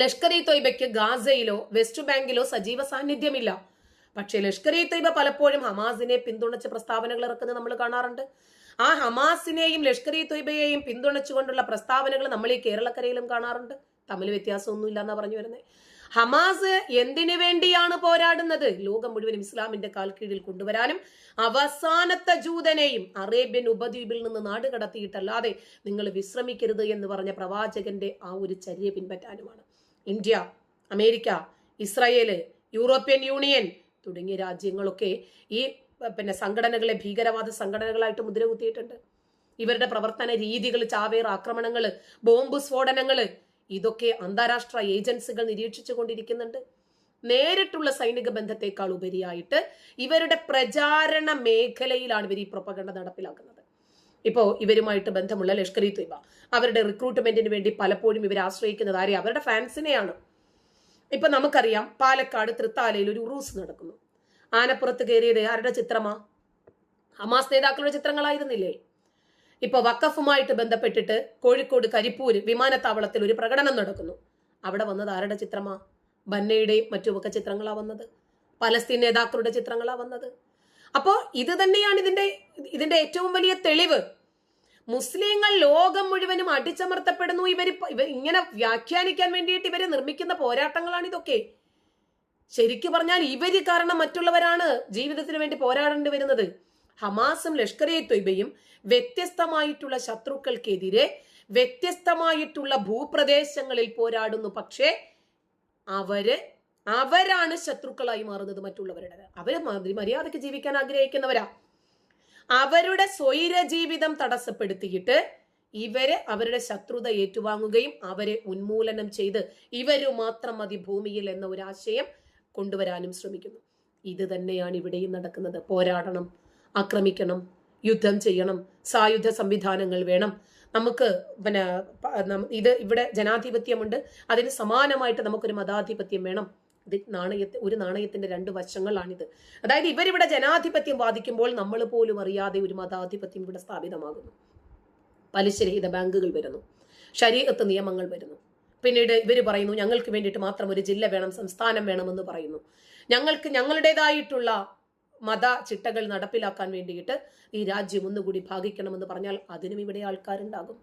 ലഷ്കർ ഇ തൊയ്ബയ്ക്ക് ഗാസയിലോ വെസ്റ്റ് ബാങ്കിലോ സജീവ സാന്നിധ്യമില്ല. പക്ഷേ ലഷ്കർ ഇ തൊയ്ബ പലപ്പോഴും ഹമാസിനെ പിന്തുണച്ച് പ്രസ്താവനകൾ ഇറക്കുന്നത് നമ്മൾ കാണാറുണ്ട്. ആ ഹമാസിനെയും ലഷ്കർ ഇ തൊയ്ബയെയും പിന്തുണച്ചുകൊണ്ടുള്ള പ്രസ്താവനകൾ നമ്മൾ ഈ കേരളക്കരയിലും കാണാറുണ്ട്. തമ്മിൽ വ്യത്യാസമൊന്നുമില്ല എന്നാ പറഞ്ഞു വരുന്നത്. ഹമാസ് എന്തിനു വേണ്ടിയാണ് പോരാടുന്നത്? ലോകം മുഴുവനും ഇസ്ലാമിന്റെ കാൽ കീഴിൽ കൊണ്ടുവരാനും അവസാനത്തെ ജൂതനെയും അറേബ്യൻ ഉപദ്വീപിൽ നിന്ന് നാട് കടത്തിയിട്ടല്ലാതെ നിങ്ങൾ വിശ്രമിക്കരുത് എന്ന് പറഞ്ഞ പ്രവാചകന്റെ ആ ഒരു ചര്യ പിൻപറ്റാനുമാണ്. India, America, Israel, European Union തുടങ്ങിയ രാജ്യങ്ങളൊക്കെ ഈ സംഘടനകളെ ഭീകരവാദ സംഘടനകളായിട്ട് മുദ്രകുത്തിയിട്ടുണ്ട്. ഇവരുടെ പ്രവർത്തന രീതികൾ, ചാവേർ ആക്രമണങ്ങള്, ബോംബ് സ്ഫോടനങ്ങള്, ഇതൊക്കെ അന്താരാഷ്ട്ര ഏജൻസികൾ നിരീക്ഷിച്ചു കൊണ്ടിരിക്കുന്നുണ്ട്. നേരിട്ടുള്ള സൈനിക ബന്ധത്തെക്കാൾ ഉപരിയായിട്ട് ഇവരുടെ പ്രചാരണ മേഖലയിലാണ് ഇവർ ഈ പ്രൊപ്പഗണ്ട നടപ്പിലാക്കുന്നത്. ഇപ്പോ ഇവരുമായിട്ട് ബന്ധമുള്ള ലഷ്കർ ഇ ത്വയ്ബ അവരുടെ റിക്രൂട്ട്മെന്റിന് വേണ്ടി പലപ്പോഴും ഇവരെ ആശ്രയിക്കുന്നത് ആരെയും? അവരുടെ ഫാൻസിനെയാണ്. ഇപ്പൊ നമുക്കറിയാം, പാലക്കാട് തൃത്താലയിൽ ഒരു ഉറൂസ് നടക്കുന്നു. ആനപ്പുറത്ത് കയറിയത് ആരുടെ ചിത്രമാ? ഹമാസ് നേതാക്കളുടെ ചിത്രങ്ങളായിരുന്നില്ലേ? ഇപ്പൊ വഖഫുമായിട്ട് ബന്ധപ്പെട്ടിട്ട് കോഴിക്കോട് കരിപ്പൂര് വിമാനത്താവളത്തിൽ ഒരു പ്രകടനം നടക്കുന്നു. അവിടെ വന്നത് ആരുടെ ചിത്രമാ? ബന്നയുടെയും മറ്റുമൊക്കെ ചിത്രങ്ങളാ വന്നത്. പലസ്തീൻ നേതാക്കളുടെ ചിത്രങ്ങളാ വന്നത്. അപ്പോ ഇത് തന്നെയാണ് ഇതിന്റെ ഏറ്റവും വലിയ തെളിവ്. മുസ്ലിങ്ങൾ ലോകം മുഴുവനും അടിച്ചമർത്തപ്പെടുന്നു. ഇവർ ഇങ്ങനെ വ്യാഖ്യാനിക്കാൻ വേണ്ടിയിട്ട് ഇവര് നിർമ്മിക്കുന്ന പോരാട്ടങ്ങളാണ് ഇതൊക്കെ. ശരിക്കു പറഞ്ഞാൽ ഇവര് കാരണം മറ്റുള്ളവരാണ് ജീവിതത്തിന് വേണ്ടി പോരാടേണ്ടി വരുന്നത്. ഹമാസും ലഷ്കർ ഇ ത്വയ്ബയും വ്യത്യസ്തമായിട്ടുള്ള ശത്രുക്കൾക്കെതിരെ വ്യത്യസ്തമായിട്ടുള്ള ഭൂപ്രദേശങ്ങളിൽ പോരാടുന്നു. പക്ഷേ അവരാണ് ശത്രുക്കളായി മാറുന്നത് മറ്റുള്ളവരുടെ. അവര് മര്യാദയ്ക്ക് ജീവിക്കാൻ ആഗ്രഹിക്കുന്നവരാ. അവരുടെ സ്വൈര ജീവിതം തടസ്സപ്പെടുത്തിയിട്ട് ഇവര് അവരുടെ ശത്രുത ഏറ്റുവാങ്ങുകയും അവരെ ഉന്മൂലനം ചെയ്ത് ഇവരു മാത്രം മതി ഭൂമിയിൽ എന്ന ഒരു ആശയം കൊണ്ടുവരാനും ശ്രമിക്കുന്നു. ഇത് തന്നെയാണ് ഇവിടെയും നടക്കുന്നത്. പോരാടണം, ആക്രമിക്കണം, യുദ്ധം ചെയ്യണം, സായുധ സംവിധാനങ്ങൾ വേണം. നമുക്ക് ഇത് ഇവിടെ ജനാധിപത്യമുണ്ട്, അതിന് സമാനമായിട്ട് നമുക്കൊരു മതാധിപത്യം വേണം. ഇത് ഒരു നാണയത്തിന്റെ രണ്ട് വശങ്ങളാണിത്. അതായത് ഇവരിവിടെ ജനാധിപത്യം വാദിക്കുമ്പോൾ നമ്മൾ പോലും അറിയാതെ ഒരു മതാധിപത്യം ഇവിടെ സ്ഥാപിതമാകുന്നു. പലിശരഹിത ബാങ്കുകൾ വരുന്നു, ശരീഅത്ത് നിയമങ്ങൾ വരുന്നു. പിന്നീട് ഇവർ പറയുന്നു ഞങ്ങൾക്ക് വേണ്ടിയിട്ട് മാത്രം ഒരു ജില്ല വേണം, സംസ്ഥാനം വേണമെന്ന് പറയുന്നു. ഞങ്ങളുടേതായിട്ടുള്ള മത ചിട്ടകൾ നടപ്പിലാക്കാൻ വേണ്ടിയിട്ട് ഈ രാജ്യം ഒന്നുകൂടി ഭാഗിക്കണമെന്ന് പറഞ്ഞാൽ അതിനും ഇവിടെ ആൾക്കാരുണ്ടാകും.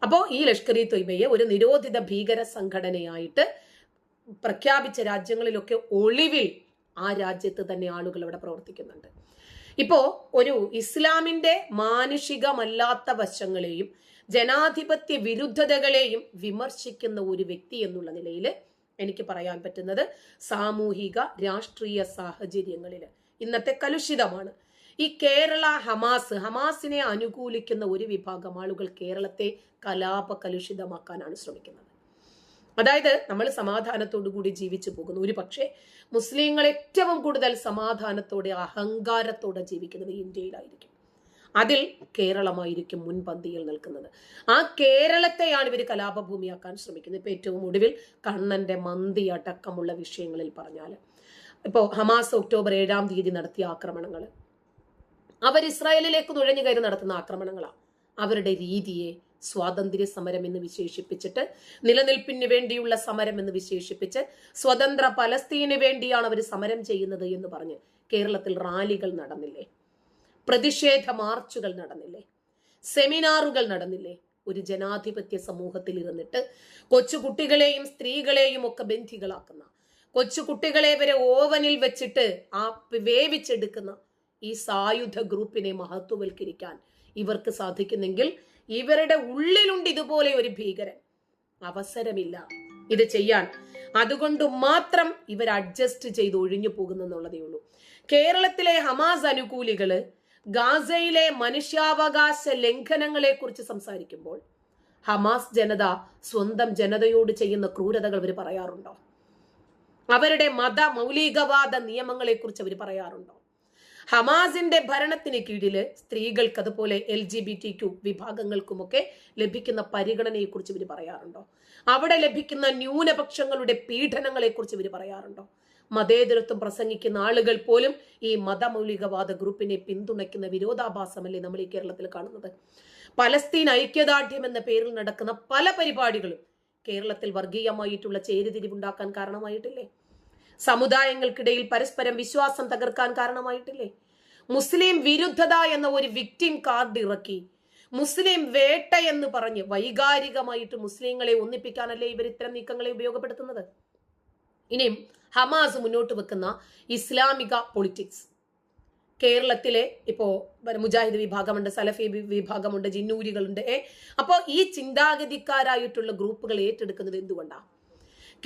അപ്പോൾ ഈ ലഷ്കർ ഇ ത്വയ്ബയെ ഒരു നിരോധിത ഭീകര സംഘടനയായിട്ട് പ്രഖ്യാപിച്ച രാജ്യങ്ങളിലൊക്കെ ഒളിവിൽ ആ രാജ്യത്ത് തന്നെ ആളുകൾ അവിടെ പ്രവർത്തിക്കുന്നുണ്ട്. ഇപ്പോ ഒരു ഇസ്ലാമിന്റെ മാനുഷികമല്ലാത്ത വശങ്ങളെയും ജനാധിപത്യ വിരുദ്ധതകളെയും വിമർശിക്കുന്ന ഒരു വ്യക്തി എന്നുള്ള നിലയിൽ എനിക്ക് പറയാൻ പറ്റുന്നത് സാമൂഹിക രാഷ്ട്രീയ സാഹചര്യങ്ങളിൽ ഇന്നത്തെ കലുഷിതമാണ്. ഈ കേരള ഹമാസിനെ അനുകൂലിക്കുന്ന ഒരു വിഭാഗം ആളുകൾ കേരളത്തെ കലാപ കലുഷിതമാക്കാനാണ് ശ്രമിക്കുന്നത്. അതായത് നമ്മൾ സമാധാനത്തോടു കൂടി ജീവിച്ചു പോകുന്നു. ഒരു പക്ഷേ മുസ്ലിങ്ങൾ ഏറ്റവും കൂടുതൽ സമാധാനത്തോടെ അഹങ്കാരത്തോടെ ജീവിക്കുന്നത് ഇന്ത്യയിലായിരിക്കും. അതിൽ കേരളമായിരിക്കും മുൻപന്തിയിൽ നിൽക്കുന്നത്. ആ കേരളത്തെയാണ് ഇവർ കലാപഭൂമിയാക്കാൻ ശ്രമിക്കുന്നത്. ഇപ്പൊ ഏറ്റവും ഒടുവിൽ കണ്ണന്റെ മന്തി അടക്കമുള്ള വിഷയങ്ങളിൽ പറഞ്ഞാൽ, ഇപ്പോൾ ഹമാസ് ഒക്ടോബർ 7-ാം തീയതി നടത്തിയ ആക്രമണങ്ങൾ അവർ ഇസ്രായേലിലേക്ക് നുഴഞ്ഞു കയറി നടത്തുന്ന ആക്രമണങ്ങളാണ്. അവരുടെ രീതിയെ സ്വാതന്ത്ര്യ സമരം എന്ന് വിശേഷിപ്പിച്ചിട്ട്, നിലനിൽപ്പിന് വേണ്ടിയുള്ള സമരം എന്ന് വിശേഷിപ്പിച്ച്, സ്വതന്ത്ര പലസ്തീന് വേണ്ടിയാണ് അവർ സമരം ചെയ്യുന്നത് എന്ന് പറഞ്ഞ് കേരളത്തിൽ റാലികൾ നടന്നില്ലേ? പ്രതിഷേധ മാർച്ചുകൾ നടന്നില്ലേ? സെമിനാറുകൾ നടന്നില്ലേ? ഒരു ജനാധിപത്യ സമൂഹത്തിൽ ഇരുന്നിട്ട് കൊച്ചുകുട്ടികളെയും സ്ത്രീകളെയും ഒക്കെ ബന്ധികളാക്കുന്ന, കൊച്ചുകുട്ടികളെ വരെ ഓവനിൽ വെച്ചിട്ട് വേവിച്ചെടുക്കുന്ന ഈ സായുധ ഗ്രൂപ്പിനെ മഹത്വവൽക്കരിക്കാൻ ഇവർക്ക് സാധിക്കുന്നെങ്കിൽ ഇവരുടെ ഉള്ളിലുണ്ട് ഇതുപോലെ ഒരു ഭീകരൻ. അവസരമില്ല ഇത് ചെയ്യാൻ. അതുകൊണ്ട് മാത്രം ഇവർ അഡ്ജസ്റ്റ് ചെയ്ത് ഒഴിഞ്ഞു പോകുന്നെന്നുള്ളതേ ഉള്ളൂ. കേരളത്തിലെ ഹമാസ് അനുകൂലികള് ഗാസയിലെ മനുഷ്യാവകാശ ലംഘനങ്ങളെ കുറിച്ച് സംസാരിക്കുമ്പോൾ ഹമാസ് ജനത സ്വന്തം ജനതയോട് ചെയ്യുന്ന ക്രൂരതകൾ അവർ പറയാറുണ്ടോ? അവരുടെ മത മൗലികവാദ നിയമങ്ങളെ കുറിച്ച് അവർ പറയാറുണ്ടോ? ഹമാസിന്റെ ഭരണത്തിന് കീഴില് സ്ത്രീകൾക്ക് അതുപോലെ LGBTQ വിഭാഗങ്ങൾക്കുമൊക്കെ ലഭിക്കുന്ന പരിഗണനയെ കുറിച്ച് ഇവർ പറയാറുണ്ടോ? അവിടെ ലഭിക്കുന്ന ന്യൂനപക്ഷങ്ങളുടെ പീഡനങ്ങളെ കുറിച്ച് ഇവർ പറയാറുണ്ടോ? മതേതരത്വം പ്രസംഗിക്കുന്ന ആളുകൾ പോലും ഈ മതമൗലികവാദ ഗ്രൂപ്പിനെ പിന്തുണയ്ക്കുന്ന വിരോധാഭാസമല്ലേ നമ്മൾ ഈ കേരളത്തിൽ കാണുന്നത്? പലസ്തീൻ ഐക്യദാർഢ്യം എന്ന പേരിൽ നടക്കുന്ന പല പരിപാടികളും കേരളത്തിൽ വർഗീയമായിട്ടുള്ള ചേരിതിരിവുണ്ടാക്കാൻ കാരണമായിട്ടില്ലേ? സമുദായങ്ങൾക്കിടയിൽ പരസ്പരം വിശ്വാസം തകർക്കാൻ കാരണമായിട്ടില്ലേ? മുസ്ലിം വിരുദ്ധത എന്ന ഒരു വിക്ടിം കാർഡ് ഇറക്കി മുസ്ലിം വേട്ട എന്ന് പറഞ്ഞ് വൈകാരികമായിട്ട് മുസ്ലിങ്ങളെ ഒന്നിപ്പിക്കാനല്ലേ ഇവർ ഇത്തരം നീക്കങ്ങളെ ഉപയോഗപ്പെടുത്തുന്നത്? ഇനിയും ഹമാസ് മുന്നോട്ട് വെക്കുന്ന ഇസ്ലാമിക പൊളിറ്റിക്സ്, കേരളത്തിലെ ഇപ്പോ മുജാഹിദ് വിഭാഗമുണ്ട്, സലഫി വിഭാഗമുണ്ട്, ജിന്നൂരികളുണ്ട്. അപ്പോൾ ഈ ചിന്താഗതിക്കാരായിട്ടുള്ള ഗ്രൂപ്പുകൾ ഏറ്റെടുക്കുന്നത് എന്തുകൊണ്ടാണ്?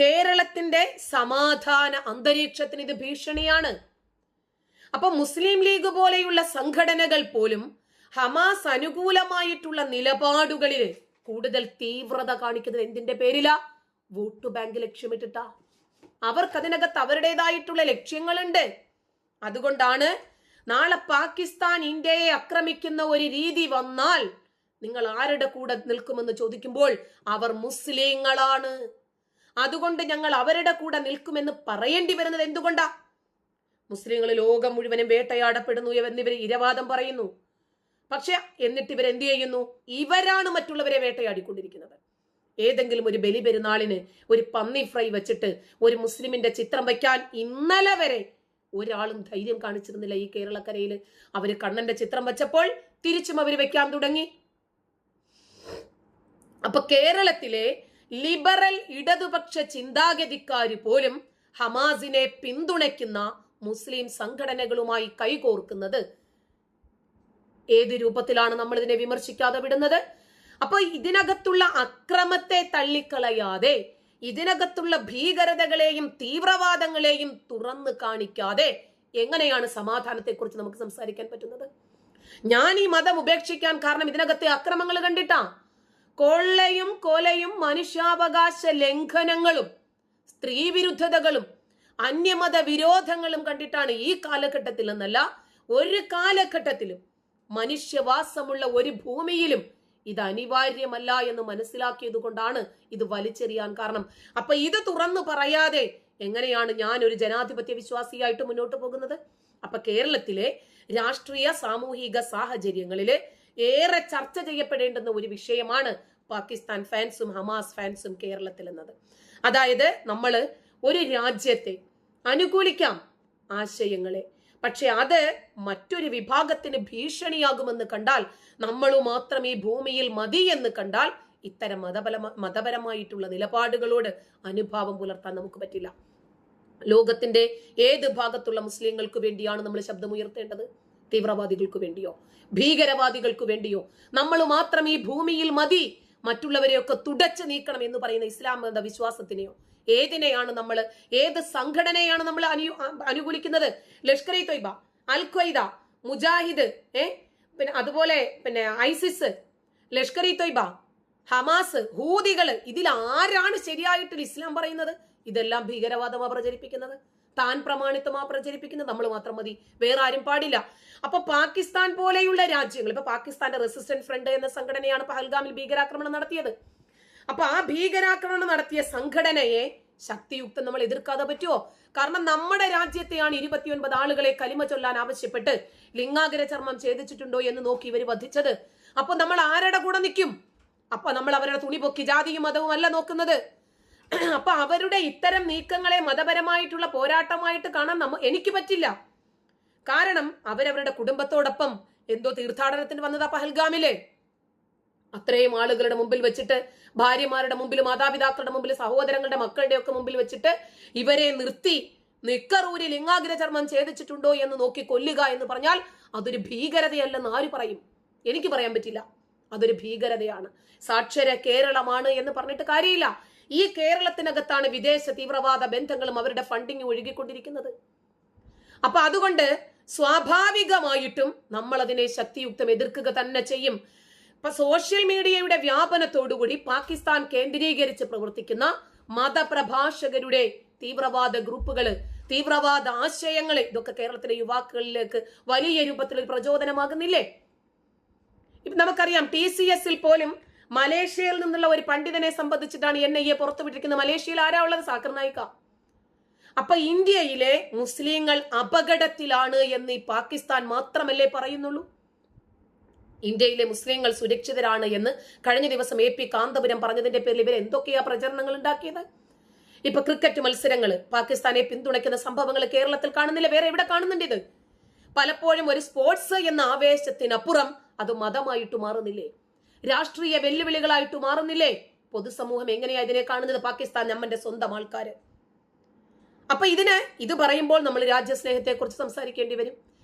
കേരളത്തിന്റെ സമാധാന അന്തരീക്ഷത്തിന് ഇത് ഭീഷണിയാണ്. അപ്പൊ മുസ്ലിം ലീഗ് പോലെയുള്ള സംഘടനകൾ പോലും ഹമാസ് അനുകൂലമായിട്ടുള്ള നിലപാടുകളിൽ കൂടുതൽ തീവ്രത കാണിക്കുന്നത് എന്തിന്റെ പേരിലാ? Vote bank ലക്ഷ്യമിട്ടിട്ടാ. അവർക്കതിനകത്ത് അവരുടേതായിട്ടുള്ള ലക്ഷ്യങ്ങളുണ്ട്. അതുകൊണ്ടാണ് നാളെ പാകിസ്ഥാൻ ഇന്ത്യയെ ആക്രമിക്കുന്ന ഒരു രീതി വന്നാൽ നിങ്ങൾ ആരുടെ കൂടെ നിൽക്കുമെന്ന് ചോദിക്കുമ്പോൾ അവർ മുസ്ലിങ്ങളാണ്, അതുകൊണ്ട് ഞങ്ങൾ അവരുടെ കൂടെ നിൽക്കുമെന്ന് പറയേണ്ടി വരുന്നത് എന്തുകൊണ്ടാ? മുസ്ലിങ്ങൾ ലോകം മുഴുവനും വേട്ടയാടപ്പെടുന്നു എന്നിവർ ഇരവാദം പറയുന്നു. പക്ഷെ എന്നിട്ട് ഇവരെന്ത് ചെയ്യുന്നു? ഇവരാണ് മറ്റുള്ളവരെ വേട്ടയാടിക്കൊണ്ടിരിക്കുന്നത്. ഏതെങ്കിലും ഒരു ബലി പെരുന്നാളിന് ഒരു പന്നി ഫ്രൈ വെച്ചിട്ട് ഒരു മുസ്ലിമിന്റെ ചിത്രം വയ്ക്കാൻ ഇന്നലെ വരെ ഒരാളും ധൈര്യം കാണിച്ചിരുന്നില്ല ഈ കേരളക്കരയിൽ. അവര് കണ്ണന്റെ ചിത്രം വെച്ചപ്പോൾ തിരിച്ചും അവര് വെക്കാൻ തുടങ്ങി. അപ്പൊ കേരളത്തിലെ ലിബറൽ ഇടതുപക്ഷ ചിന്താഗതിക്കാര് പോലും ഹമാസിനെ പിന്തുണയ്ക്കുന്ന മുസ്ലിം സംഘടനകളുമായി കൈകോർക്കുന്നത് ഏത് രൂപത്തിലാണ് നമ്മൾ ഇതിനെ വിമർശിക്കാതെ വിടുന്നത്? അപ്പൊ ഇതിനകത്തുള്ള അക്രമത്തെ തള്ളിക്കളയാതെ, ഇതിനകത്തുള്ള ഭീകരതകളെയും തീവ്രവാദങ്ങളെയും തുറന്നു കാണിക്കാതെ എങ്ങനെയാണ് സമാധാനത്തെക്കുറിച്ച് നമുക്ക് സംസാരിക്കാൻ പറ്റുന്നത്? ഞാൻ ഈ മതം ഉപേക്ഷിക്കാൻ കാരണം ഇതിനകത്തെ അക്രമങ്ങൾ കണ്ടിട്ടാ. കൊള്ളയും കൊലയും മനുഷ്യാവകാശ ലംഘനങ്ങളും സ്ത്രീവിരുദ്ധതകളും അന്യമത വിരോധങ്ങളും കണ്ടിട്ടാണ് ഈ കാലഘട്ടത്തിൽ എന്നല്ല ഒരു കാലഘട്ടത്തിലും മനുഷ്യവാസമുള്ള ഒരു ഭൂമിയിലും ഇത് അനിവാര്യമല്ല എന്ന് മനസ്സിലാക്കിയത് കൊണ്ടാണ് ഇത് വലിച്ചെറിയാൻ കാരണം. അപ്പൊ ഇത് തുറന്നു പറയാതെ എങ്ങനെയാണ് ഞാൻ ഒരു ജനാധിപത്യ വിശ്വാസിയായിട്ട് മുന്നോട്ട് പോകുന്നത്? അപ്പൊ കേരളത്തിലെ രാഷ്ട്രീയ സാമൂഹിക സാഹചര്യങ്ങളില് ഏറെ ചർച്ച ചെയ്യപ്പെടേണ്ടുന്ന ഒരു വിഷയമാണ് പാകിസ്ഥാൻ ഫാൻസും ഹമാസ് ഫാൻസും കേരളത്തിൽ എന്നത്. അതായത് നമ്മൾ ഒരു രാജ്യത്തെ അനുകൂലിക്കാം ആശയങ്ങളെ, പക്ഷെ അത് മറ്റൊരു വിഭാഗത്തിന് ഭീഷണിയാകുമെന്ന് കണ്ടാൽ, നമ്മൾ മാത്രം ഈ ഭൂമിയിൽ മതി എന്ന് കണ്ടാൽ ഇത്തരം മതപരമായിട്ടുള്ള നിലപാടുകളോട് അനുഭാവം പുലർത്താൻ നമുക്ക് പറ്റില്ല. ലോകത്തിന്റെ ഏത് ഭാഗത്തുള്ള മുസ്ലിങ്ങൾക്ക് വേണ്ടിയാണ് നമ്മൾ ശബ്ദമുയർത്തേണ്ടത്? തീവ്രവാദികൾക്ക് വേണ്ടിയോ ഭീകരവാദികൾക്ക് വേണ്ടിയോ? നമ്മൾ മാത്രം ഈ ഭൂമിയിൽ മതി, മറ്റുള്ളവരെയൊക്കെ തുടച്ചു നീക്കണം എന്ന് പറയുന്ന ഇസ്ലാം മത വിശ്വാസത്തിനെയോ ഏതിനെയാണ് നമ്മൾ, ഏത് സംഘടനയാണ് നമ്മൾ അനുകൂലിക്കുന്നത്? ലഷ്കർ ഇ തൊയ്ബ, അൽ ഖ്വയ്ദ, മുജാഹിദ്, പിന്നെ അതുപോലെ ഐസിസ്, ലഷ്കർ ഇ തൊയ്ബ, ഹമാസ്, ഹൂതികള്, ഇതിൽ ആരാണ് ശരിയായിട്ട് ഇസ്ലാം പറയുന്നത്? ഇതെല്ലാം ഭീകരവാദമാ പ്രചരിപ്പിക്കുന്നത്, താൻ പ്രമാണിത്വമാ പ്രചരിപ്പിക്കുന്നത്. നമ്മൾ മാത്രം മതി, വേറെ ആരും പാടില്ല. അപ്പൊ പാകിസ്ഥാൻ പോലെയുള്ള രാജ്യങ്ങൾ, ഇപ്പൊ പാകിസ്ഥാന്റെ റെസിസ്റ്റന്റ് ഫ്രണ്ട് എന്ന സംഘടനയാണ് പഹൽഗാമിൽ ഭീകരാക്രമണം നടത്തിയത്. അപ്പൊ ആ ഭീകരാക്രമണം നടത്തിയ സംഘടനയെ ശക്തിയുക്തം നമ്മൾ എതിർക്കാതെ പറ്റുമോ? കാരണം നമ്മുടെ രാജ്യത്തെയാണ് 29 ആളുകളെ കലിമ ചൊല്ലാൻ ആവശ്യപ്പെട്ട് ലിംഗാഗ്ര ചർമ്മം ഛേദിച്ചിട്ടുണ്ടോ എന്ന് നോക്കി ഇവർ വധിച്ചത്. അപ്പൊ നമ്മൾ ആരുടെ കൂടെ നിൽക്കും? അപ്പൊ നമ്മൾ അവരുടെ തുണി പൊക്കി ജാതിയും മതവും അല്ല നോക്കുന്നത്. അപ്പൊ അവരുടെ ഇത്തരം നീക്കങ്ങളെ മതപരമായിട്ടുള്ള പോരാട്ടമായിട്ട് കാണാൻ എനിക്ക് പറ്റില്ല. കാരണം അവരവരുടെ കുടുംബത്തോടൊപ്പം എന്തോ തീർത്ഥാടനത്തിന് വന്നതാ പഹൽഗാമിലെ. അത്രയും ആളുകളുടെ മുമ്പിൽ വെച്ചിട്ട്, ഭാര്യമാരുടെ മുമ്പിൽ, മാതാപിതാക്കളുടെ മുമ്പിൽ, സഹോദരങ്ങളുടെ മക്കളുടെ ഒക്കെ മുമ്പിൽ വെച്ചിട്ട് ഇവരെ നിർത്തി നിക്കറൂരി ലിംഗാഗ്ര ചർമ്മം ഛേദിച്ചിട്ടുണ്ടോ എന്ന് നോക്കി കൊല്ലുക എന്ന് പറഞ്ഞാൽ അതൊരു ഭീകരതയല്ലെന്ന് ആര് പറയും? എനിക്ക് പറയാൻ പറ്റില്ല. അതൊരു ഭീകരതയാണ്. സാക്ഷര കേരളമാണ് എന്ന് പറഞ്ഞിട്ട് കാര്യമില്ല. ഈ കേരളത്തിനകത്താണ് വിദേശ തീവ്രവാദ ബന്ധങ്ങളും അവരുടെ ഫണ്ടിങ് ഒഴുകിക്കൊണ്ടിരിക്കുന്നത്. അപ്പൊ അതുകൊണ്ട് സ്വാഭാവികമായിട്ടും നമ്മൾ അതിനെ ശക്തിയുക്തം എതിർക്കുക തന്നെ ചെയ്യും. ഇപ്പൊ സോഷ്യൽ മീഡിയയുടെ വ്യാപനത്തോടുകൂടി പാകിസ്ഥാൻ കേന്ദ്രീകരിച്ച് പ്രവർത്തിക്കുന്ന മതപ്രഭാഷകരുടെ തീവ്രവാദ ഗ്രൂപ്പുകള്, തീവ്രവാദ ആശയങ്ങള്, ഇതൊക്കെ കേരളത്തിലെ യുവാക്കളിലേക്ക് വലിയ രൂപത്തിൽ പ്രചോദനമാകുന്നില്ലേ? ഇപ്പൊ നമുക്കറിയാം TCS-ൽ പോലും മലേഷ്യയിൽ നിന്നുള്ള ഒരു പണ്ഡിതനെ സംബന്ധിച്ചിട്ടാണ് NIA പുറത്തുവിട്ടിരിക്കുന്നത്. മലേഷ്യയിൽ ആരാ ഉള്ളത്? സാക്കിർ നായിക്ക. അപ്പൊ ഇന്ത്യയിലെ മുസ്ലിങ്ങൾ അപകടത്തിലാണ് എന്ന് ഈ പാകിസ്ഥാൻ മാത്രമല്ലേ പറയുന്നുള്ളൂ? ഇന്ത്യയിലെ മുസ്ലിങ്ങൾ സുരക്ഷിതരാണ് എന്ന് കഴിഞ്ഞ ദിവസം AP കാന്തപുരം പറഞ്ഞതിന്റെ പേരിൽ ഇവർ എന്തൊക്കെയാ പ്രചരണങ്ങൾ ഉണ്ടാക്കിയത്? ഇപ്പൊ ക്രിക്കറ്റ് മത്സരങ്ങള്, പാകിസ്ഥാനെ പിന്തുണയ്ക്കുന്ന സംഭവങ്ങൾ കേരളത്തിൽ കാണുന്നില്ല, വേറെ എവിടെ കാണുന്നുണ്ട്? ഇത് പലപ്പോഴും ഒരു സ്പോർട്സ് എന്ന ആവേശത്തിനപ്പുറം അത് മതമായിട്ട് മാറുന്നില്ലേ? രാഷ്ട്രീയ വെല്ലുവിളികളായിട്ട് മാറുന്നില്ലേ? പൊതുസമൂഹം എങ്ങനെയാ ഇതിനെ കാണുന്നത്? പാകിസ്ഥാൻ നമ്മന്റെ സ്വന്തം ആൾക്കാര്. അപ്പൊ ഇത് പറയുമ്പോൾ നമ്മൾ രാജ്യസ്നേഹത്തെക്കുറിച്ച് സംസാരിക്കേണ്ടി വരും.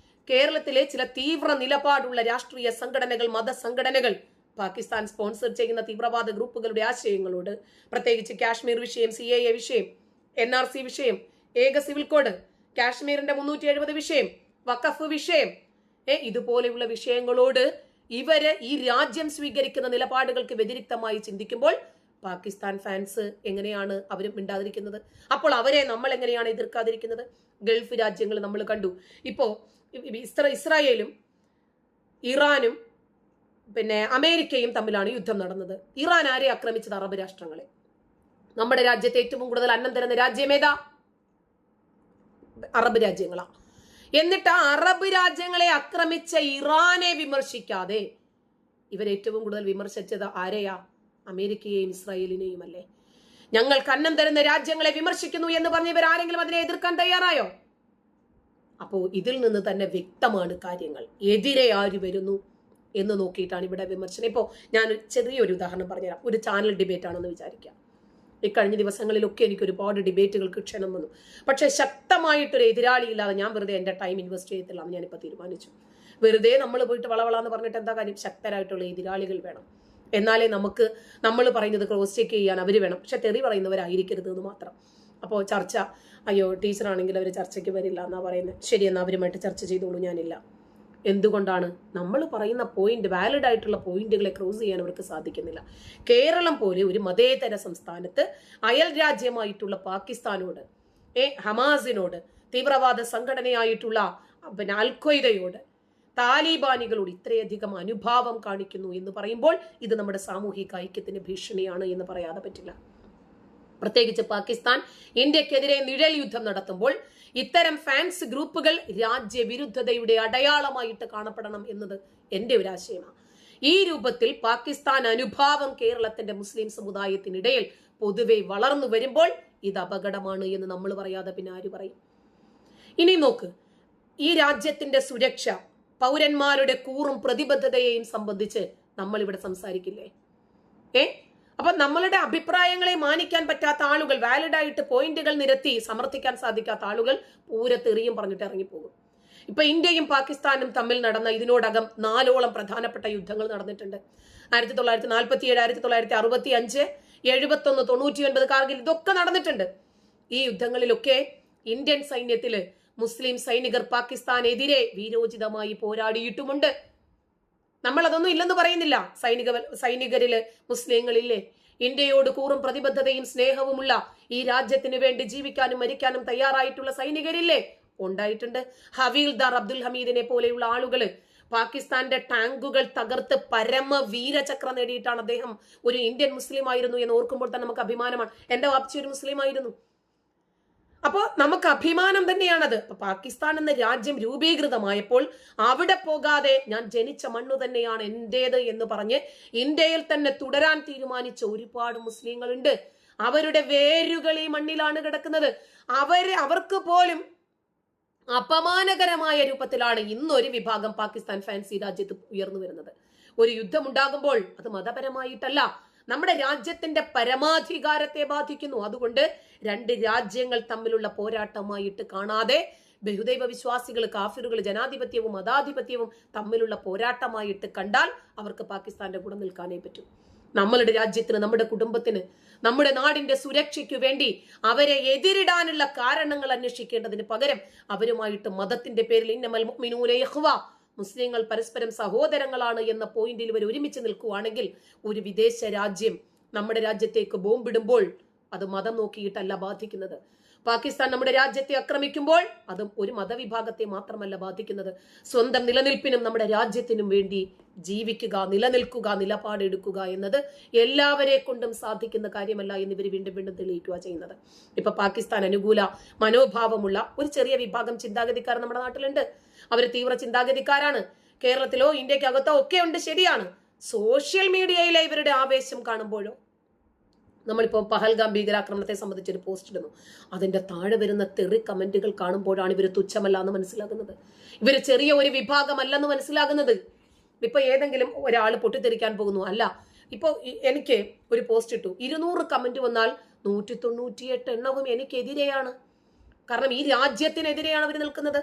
കേരളത്തിലെ ചില തീവ്ര നിലപാടുള്ള രാഷ്ട്രീയ സംഘടനകൾ, മതസംഘടനകൾ പാകിസ്ഥാൻ സ്പോൺസർ ചെയ്യുന്ന തീവ്രവാദ ഗ്രൂപ്പുകളുടെ ആശയങ്ങളോട്, പ്രത്യേകിച്ച് കാശ്മീർ വിഷയം, CAA വിഷയം, NRC വിഷയം, ഏക സിവിൽ കോഡ്, കാശ്മീരിന്റെ 370 വിഷയം, വഖഫ് വിഷയം, ഇതുപോലെയുള്ള വിഷയങ്ങളോട് ഇവര് ഈ രാജ്യം സ്വീകരിക്കുന്ന നിലപാടുകൾക്ക് വ്യതിരിക്തമായി ചിന്തിക്കുമ്പോൾ പാകിസ്ഥാൻ ഫാൻസ് എങ്ങനെയാണ് അവരും മിണ്ടാതിരിക്കുന്നത്? അപ്പോൾ അവരെ നമ്മൾ എങ്ങനെയാണ് എതിർക്കാതിരിക്കുന്നത്? ഗൾഫ് രാജ്യങ്ങൾ നമ്മൾ കണ്ടു. ഇപ്പോ ഇസ്രായേലും ഇറാനും പിന്നെ അമേരിക്കയും തമ്മിലാണ് യുദ്ധം നടന്നത്. ഇറാൻ ആരെ ആക്രമിച്ചത്? അറബ് രാഷ്ട്രങ്ങളെ. നമ്മുടെ രാജ്യത്തെ ഏറ്റവും കൂടുതൽ അന്നം തരുന്ന രാജ്യമേതാ? അറബ് രാജ്യങ്ങളാ. എന്നിട്ട് ആ അറബ് രാജ്യങ്ങളെ ആക്രമിച്ച ഇറാനെ വിമർശിക്കാതെ ഇവരേറ്റവും കൂടുതൽ വിമർശിച്ചത് ആരെയാ? അമേരിക്കയെയും ഇസ്രായേലിനെയും അല്ലേ? ഞങ്ങൾക്ക് അന്നം തരുന്ന രാജ്യങ്ങളെ വിമർശിക്കുന്നു എന്ന് പറഞ്ഞ് ഇവരാരെങ്കിലും അതിനെ എതിർക്കാൻ തയ്യാറായോ? അപ്പോ ഇതിൽ നിന്ന് തന്നെ വ്യക്തമാണ് കാര്യങ്ങൾ. എതിരെ ആര് വരുന്നു എന്ന് നോക്കിയിട്ടാണ് ഇവിടെ വിമർശനം. ഇപ്പോൾ ഞാൻ ചെറിയൊരു ഉദാഹരണം പറഞ്ഞുതരാം. ഒരു ചാനൽ ഡിബേറ്റ് ആണെന്ന് വിചാരിക്കാം. ഇക്കഴിഞ്ഞ ദിവസങ്ങളിലൊക്കെ എനിക്ക് ഒരുപാട് ഡിബേറ്റുകൾക്ക് ക്ഷണം വന്നു. പക്ഷെ ശക്തമായിട്ടൊരു എതിരാളി ഇല്ലാതെ ഞാൻ വെറുതെ എൻ്റെ ടൈം ഇൻവെസ്റ്റ് ചെയ്യത്തില്ല എന്ന് ഞാനിപ്പോൾ തീരുമാനിച്ചു. വെറുതെ നമ്മൾ പോയിട്ട് വളവളാന്ന് പറഞ്ഞിട്ട് എന്താ കാര്യം? ശക്തരായിട്ടുള്ള എതിരാളികൾ വേണം. എന്നാലേ നമ്മൾ പറയുന്നത് ക്രോസ് ചെക്ക് ചെയ്യാൻ അവർ വേണം. പക്ഷെ തെറി പറയുന്നവരായിരിക്കരുത് എന്ന് മാത്രം. അപ്പോൾ ചർച്ച, അയ്യോ ടീച്ചറാണെങ്കിൽ അവർ ചർച്ചയ്ക്ക് വരില്ല എന്നാ പറയുന്നത്. ശരി, എന്നാൽ അവരുമായിട്ട് ചർച്ച ചെയ്തോളൂ, ഞാനില്ല. എന്തുകൊണ്ടാണ്? നമ്മൾ പറയുന്ന പോയിന്റ്, വാലിഡ് ആയിട്ടുള്ള പോയിന്റുകളെ ക്രോസ് ചെയ്യാൻ അവർക്ക് സാധിക്കുന്നില്ല. കേരളം പോലെ ഒരു മതേതര സംസ്ഥാനത്ത് അയൽ രാജ്യമായിട്ടുള്ള പാകിസ്ഥാനോട്, ഹമാസിനോട്, തീവ്രവാദ സംഘടനയായിട്ടുള്ള അൽ-ഖ്വയ്ദയോട്, താലിബാനികളോട് ഇത്രയധികം അനുഭാവം കാണിക്കുന്നു എന്ന് പറയുമ്പോൾ ഇത് നമ്മുടെ സാമൂഹിക ഐക്യത്തിന് ഭീഷണിയാണ് എന്ന് പറയാതെ പറ്റില്ല. പ്രത്യേകിച്ച് പാകിസ്ഥാൻ ഇന്ത്യക്കെതിരെ നിഴൽ യുദ്ധം നടത്തുമ്പോൾ ഇത്തരം ഫാൻസ് ഗ്രൂപ്പുകൾ രാജ്യവിരുദ്ധതയുടെ അടയാളമായിട്ട് കാണപ്പെടണം എന്നത് എൻ്റെ ഒരു ആശയമാണ്. ഈ രൂപത്തിൽ പാകിസ്ഥാൻ അനുഭാവം കേരളത്തിന്റെ മുസ്ലിം സമുദായത്തിനിടയിൽ പൊതുവെ വളർന്നു വരുമ്പോൾ ഇത് അപകടമാണ് എന്ന് നമ്മൾ പറയാതെ പിന്നെ ആര് പറയും? ഇനി നോക്ക്, ഈ രാജ്യത്തിന്റെ സുരക്ഷ, പൗരന്മാരുടെ കൂറും പ്രതിബദ്ധതയെയും സംബന്ധിച്ച് നമ്മൾ ഇവിടെ സംസാരിക്കില്ലേ? അപ്പൊ നമ്മളുടെ അഭിപ്രായങ്ങളെ മാനിക്കാൻ പറ്റാത്ത ആളുകൾ, വാലിഡ് ആയിട്ട് പോയിന്റുകൾ നിരത്തി സമർത്ഥിക്കാൻ സാധിക്കാത്ത ആളുകൾ പൂരത്തെറിയും പറഞ്ഞിട്ട് ഇറങ്ങിപ്പോകും. ഇപ്പൊ ഇന്ത്യയും പാകിസ്ഥാനും തമ്മിൽ നടന്ന ഇതിനോടകം 4ഓളം പ്രധാനപ്പെട്ട യുദ്ധങ്ങൾ നടന്നിട്ടുണ്ട്. 1947, 1965, 71, 99 കാർഗിൽ, ഇതൊക്കെ നടന്നിട്ടുണ്ട്. ഈ യുദ്ധങ്ങളിലൊക്കെ ഇന്ത്യൻ സൈന്യത്തില് മുസ്ലിം സൈനികർ പാകിസ്ഥാനെതിരെ വീരോചിതമായി പോരാടിയിട്ടുമുണ്ട്. നമ്മൾ അതൊന്നും ഇല്ലെന്ന് പറയുന്നില്ല. സൈനികരില് മുസ്ലിങ്ങളില്ലേ? ഇന്ത്യയോട് കൂറും പ്രതിബദ്ധതയും സ്നേഹവുമുള്ള, ഈ രാജ്യത്തിന് വേണ്ടി ജീവിക്കാനും മരിക്കാനും തയ്യാറായിട്ടുള്ള സൈനികരില്ലേ? ഉണ്ടായിട്ടുണ്ട്. ഹവീൽദാർ അബ്ദുൽ ഹമീദിനെ പോലെയുള്ള ആളുകള് പാകിസ്ഥാന്റെ ടാങ്കുകൾ തകർത്ത് പരമവീരചക്ര നേടിയിട്ടാണ് അദ്ദേഹം ഒരു ഇന്ത്യൻ മുസ്ലിം ആയിരുന്നു എന്ന് ഓർക്കുമ്പോൾ തന്നെ നമുക്ക് അഭിമാനമാണ്. എന്റെ വാപ്പച്ചി ഒരു മുസ്ലിം ആയിരുന്നു. അപ്പോ നമുക്ക് അഭിമാനം തന്നെയാണത്. അപ്പൊ പാകിസ്ഥാൻ എന്ന രാജ്യം രൂപീകൃതമായപ്പോൾ അവിടെ പോകാതെ ഞാൻ ജനിച്ച മണ്ണു തന്നെയാണ് എന്റേത് എന്ന് പറഞ്ഞ് ഇന്ത്യയിൽ തന്നെ തുടരാൻ തീരുമാനിച്ച ഒരുപാട് മുസ്ലിങ്ങളുണ്ട്. അവരുടെ വേരുകൾ ഈ മണ്ണിലാണ് കിടക്കുന്നത്. അവർക്ക് പോലും അപമാനകരമായ രൂപത്തിലാണ് ഇന്നൊരു വിഭാഗം പാകിസ്ഥാൻ ഫാൻസി രാജ്യത്ത് ഉയർന്നു വരുന്നത്. ഒരു യുദ്ധമുണ്ടാകുമ്പോൾ അത് മതപരമായിട്ടല്ല, നമ്മുടെ രാജ്യത്തിന്റെ പരമാധികാരത്തെ ബാധിക്കുന്നു. അതുകൊണ്ട് രണ്ട് രാജ്യങ്ങൾ തമ്മിലുള്ള പോരാട്ടമായിട്ട് കാണാതെ ബഹുദൈവ വിശ്വാസികൾ, കാഫിറുകൾ, ജനാധിപത്യവും മതാധിപത്യവും തമ്മിലുള്ള പോരാട്ടമായിട്ട് കണ്ടാൽ അവർക്ക് പാകിസ്ഥാന്റെ കൂടെ നിൽക്കാനേ പറ്റൂ. നമ്മളുടെ രാജ്യത്തിന്, നമ്മുടെ കുടുംബത്തിന്, നമ്മുടെ നാടിന്റെ സുരക്ഷയ്ക്ക് വേണ്ടി അവരെ എതിരിടാനുള്ള കാരണങ്ങൾ അന്വേഷിക്കേണ്ടതിന് പകരം അവരുമായിട്ട് മതത്തിന്റെ പേരിൽ ഇന്നമൽ മുഅ്മിനൂന ഇഖ്വ, മുസ്ലിങ്ങൾ പരസ്പരം സഹോദരങ്ങളാണ് എന്ന പോയിന്റിൽ ഇവർ ഒരുമിച്ച് നിൽക്കുകയാണെങ്കിൽ ഒരു വിദേശ രാജ്യം നമ്മുടെ രാജ്യത്തേക്ക് ബോംബിടുമ്പോൾ അത് മതം നോക്കിയിട്ടല്ല ബാധിക്കുന്നത്. പാകിസ്ഥാൻ നമ്മുടെ രാജ്യത്തെ ആക്രമിക്കുമ്പോൾ അതും ഒരു മതവിഭാഗത്തെ മാത്രമല്ല ബാധിക്കുന്നത്. സ്വന്തം നിലനിൽപ്പിനും നമ്മുടെ രാജ്യത്തിനും വേണ്ടി ജീവിക്കുക, നിലനിൽക്കുക, നിലപാടെടുക്കുക എന്നത് എല്ലാവരെ കൊണ്ടും സാധിക്കുന്ന കാര്യമല്ല എന്ന് ഇവർ വീണ്ടും വീണ്ടും തെളിയിക്കുക ചെയ്യുന്നത്. ഇപ്പൊ പാകിസ്ഥാൻ അനുകൂല മനോഭാവമുള്ള ഒരു ചെറിയ വിഭാഗം ചിന്താഗതിക്കാർ നമ്മുടെ നാട്ടിലുണ്ട്. അവർ തീവ്ര ചിന്താഗതിക്കാരാണ്. കേരളത്തിലോ ഇന്ത്യക്കകത്തോ ഒക്കെ ഉണ്ട്, ശരിയാണ്. സോഷ്യൽ മീഡിയയിലെ ഇവരുടെ ആവേശം കാണുമ്പോഴോ, നമ്മളിപ്പോൾ പഹൽഗാം ഭീകരാക്രമണത്തെ സംബന്ധിച്ചൊരു പോസ്റ്റ് ഇടുന്നു, അതിന്റെ താഴെ വരുന്ന തെറി കമന്റുകൾ കാണുമ്പോഴാണ് ഇവർ തുച്ഛമല്ല എന്ന് മനസ്സിലാകുന്നത്. ഇവർ ചെറിയ ഒരു വിഭാഗമല്ലെന്ന് മനസ്സിലാകുന്നത്. ഇപ്പൊ ഏതെങ്കിലും ഒരാൾ പൊട്ടിത്തെറിക്കാൻ പോകുന്നു അല്ല. ഇപ്പൊ എനിക്ക് ഒരു പോസ്റ്റ് ഇട്ടു, 200 കമന്റ് വന്നാൽ 198 എണ്ണവും എനിക്കെതിരെയാണ്. കാരണം ഈ രാജ്യത്തിനെതിരെയാണ് അവർ നിൽക്കുന്നത്.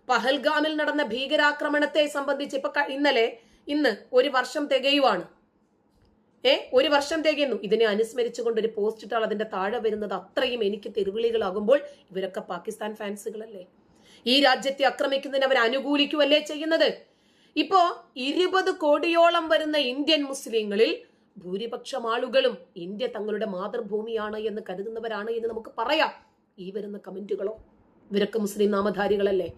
പഹൽഗാമിൽ നടന്ന ഭീകരാക്രമണത്തെ സംബന്ധിച്ച് ഇന്ന് 1 വർഷം തികയുവാണ്. 1 വർഷം തികയുന്നു. ഇതിനെ അനുസ്മരിച്ചുകൊണ്ട് ഒരു പോസ്റ്റ് ഇട്ടാൽ അതിന്റെ താഴെ വരുന്നത് അത്രയും എനിക്ക് തെരുവിളികളാകുമ്പോൾ ഇവരൊക്കെ പാകിസ്ഥാൻ ഫാൻസുകളല്ലേ? ഈ രാജ്യത്തെ ആക്രമിക്കുന്നതിന് അവർ അനുകൂലിക്കുകയല്ലേ ചെയ്യുന്നത്? ഇപ്പോ 20 കോടിയോളം വരുന്ന ഇന്ത്യൻ മുസ്ലിങ്ങളിൽ ഭൂരിപക്ഷം ആളുകളും ഇന്ത്യ തങ്ങളുടെ മാതൃഭൂമിയാണ് എന്ന് കരുതുന്നവരാണ് എന്ന് നമുക്ക് പറയാം. ഈ വരുന്ന കമന്റുകളോ? ഇവരൊക്കെ മുസ്ലിം നാമധാരികളല്ലേ?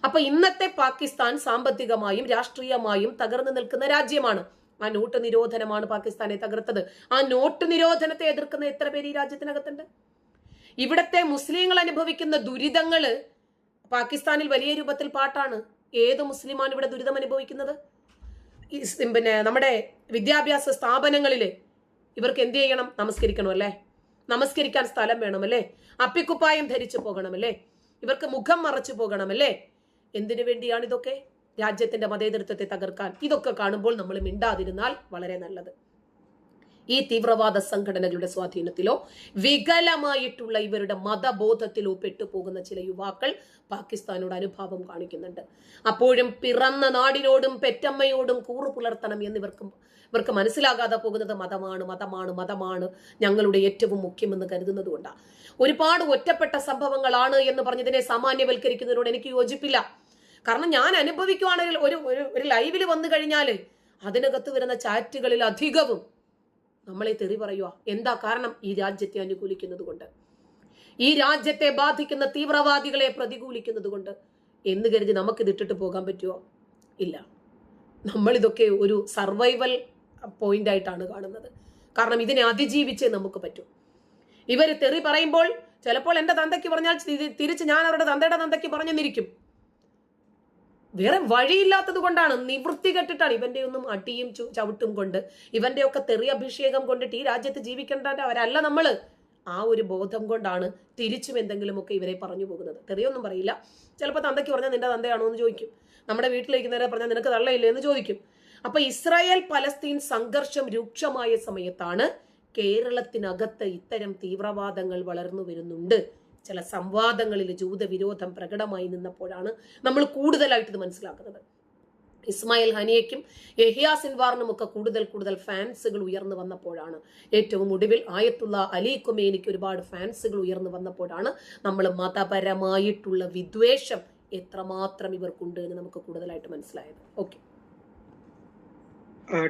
അപ്പൊ ഇന്നത്തെ പാകിസ്ഥാൻ സാമ്പത്തികമായും രാഷ്ട്രീയമായും തകർന്നു നിൽക്കുന്ന രാജ്യമാണ്. ആ നോട്ട് നിരോധനമാണ് പാകിസ്ഥാനെ തകർത്തത്. ആ നോട്ട് നിരോധനത്തെ എതിർക്കുന്ന എത്ര പേര് ഈ രാജ്യത്തിനകത്തുണ്ട്? ഇവിടത്തെ മുസ്ലിങ്ങൾ അനുഭവിക്കുന്ന ദുരിതങ്ങള് പാകിസ്ഥാനിൽ വലിയ രൂപത്തിൽ പാട്ടാണ്. ഏത് മുസ്ലിമാണ് ഇവിടെ ദുരിതം അനുഭവിക്കുന്നത്? നമ്മുടെ വിദ്യാഭ്യാസ സ്ഥാപനങ്ങളില് ഇവർക്ക് എന്ത് ചെയ്യണം? നമസ്കരിക്കണം അല്ലേ? നമസ്കരിക്കാൻ സ്ഥലം വേണമല്ലേ? അപ്പിക്കുപ്പായം ധരിച്ചു പോകണമല്ലേ? ഇവർക്ക് മുഖം മറച്ചു പോകണമല്ലേ? എന്തിനു വേണ്ടിയാണ് ഇതൊക്കെ? രാജ്യത്തിന്റെ മതേതരത്വത്തെ തകർക്കാൻ. ഇതൊക്കെ കാണുമ്പോൾ നമ്മൾ മിണ്ടാതിരുന്നാൽ വളരെ നല്ലത്. ഈ തീവ്രവാദ സംഘടനകളുടെ സ്വാധീനത്തിലോ വികലമായിട്ടുള്ള ഇവരുടെ മതബോധത്തിലോ പെട്ടുപോകുന്ന ചില യുവാക്കൾ പാകിസ്ഥാനോട് അനുഭാവം കാണിക്കുന്നുണ്ട്. അപ്പോഴും പിറന്ന നാടിനോടും പെറ്റമ്മയോടും കൂറു പുലർത്തണം എന്ന് ഇവർക്ക് മനസ്സിലാകാതെ പോകുന്നത് മതമാണ് ഞങ്ങളുടെ ഏറ്റവും മുഖ്യമെന്ന് കരുതുന്നത് കൊണ്ടാണ്. ഒരുപാട് ഒറ്റപ്പെട്ട സംഭവങ്ങളാണ് എന്ന് പറഞ്ഞതിനെ സാമാന്യവൽക്കരിക്കുന്നതിനോട് എനിക്ക് യോജിപ്പില്ല. കാരണം ഞാൻ അനുഭവിക്കുവാണെങ്കിൽ ഒരു ലൈവിൽ വന്നു കഴിഞ്ഞാൽ അതിനകത്ത് വരുന്ന ചാറ്റുകളിൽ അധികവും നമ്മളെ തെറി പറയുക. എന്താ കാരണം? ഈ രാജ്യത്തെ അനുകൂലിക്കുന്നത് കൊണ്ട്, ഈ രാജ്യത്തെ ബാധിക്കുന്ന തീവ്രവാദികളെ പ്രതികൂലിക്കുന്നത് കൊണ്ട് എന്ന് കരുതി നമുക്കിത് ഇട്ടിട്ട് പോകാൻ പറ്റുമോ? ഇല്ല. നമ്മളിതൊക്കെ ഒരു സർവൈവൽ പോയിന്റ് ആയിട്ടാണ് കാണുന്നത്. കാരണം ഇതിനെ അതിജീവിച്ചേ നമുക്ക് പറ്റൂ. ഇവർ തെറി പറയുമ്പോൾ ചിലപ്പോൾ എന്റെ തന്തയ്ക്ക് പറഞ്ഞാൽ തിരിച്ച് ഞാൻ അവരുടെ തന്തയുടെ തന്തയ്ക്ക് പറഞ്ഞെന്നിരിക്കും. വേറെ വഴിയില്ലാത്തത് കൊണ്ടാണ്, നിവൃത്തി കെട്ടിട്ടാണ്. ഇവന്റെ ഒന്നും അടിയും ചവിട്ടും കൊണ്ട്, ഇവന്റെ ഒക്കെ തെറി അഭിഷേകം കൊണ്ടിട്ട് ഈ രാജ്യത്ത് ജീവിക്കേണ്ടവരല്ല നമ്മള്. ആ ഒരു ബോധം കൊണ്ടാണ് തിരിച്ചും എന്തെങ്കിലുമൊക്കെ ഇവരെ പറഞ്ഞു പോകുന്നത്. തെറിയൊന്നും പറയില്ല. ചിലപ്പോൾ തന്തയ്ക്ക് പറഞ്ഞാൽ നിന്റെ തന്തയാണോ എന്ന് ചോദിക്കും. നമ്മുടെ വീട്ടിലിരിക്കുന്നവരെ പറഞ്ഞാൽ നിനക്ക് തള്ളയില്ലേ എന്ന് ചോദിക്കും. അപ്പൊ ഇസ്രായേൽ പലസ്തീൻ സംഘർഷം രൂക്ഷമായ സമയത്താണ് കേരളത്തിനകത്ത് ഇത്തരം തീവ്രവാദങ്ങൾ വളർന്നു വരുന്നുണ്ട്. ചില സംവാദങ്ങളിൽ ജൂതവിരോധം പ്രകടമായി നിന്നപ്പോഴാണ് നമ്മൾ കൂടുതലായിട്ട് ഇത് മനസ്സിലാക്കുന്നത്. ഇസ്മായിൽ ഹനിയയ്ക്കും യഹിയ സിൻവാറിനും ഒക്കെ കൂടുതൽ ഫാൻസുകൾ ഉയർന്നു വന്നപ്പോഴാണ്, ഏറ്റവും ഒടുവിൽ ആയത്തുള്ള അലി ഖുമൈനിക്ക് ഒരുപാട് ഫാൻസുകൾ ഉയർന്നു വന്നപ്പോഴാണ് നമ്മൾ മതപരമായിട്ടുള്ള വിദ്വേഷം എത്രമാത്രം ഇവർക്കുണ്ട് എന്ന് നമുക്ക് കൂടുതലായിട്ട് മനസ്സിലായത്. ഓക്കെ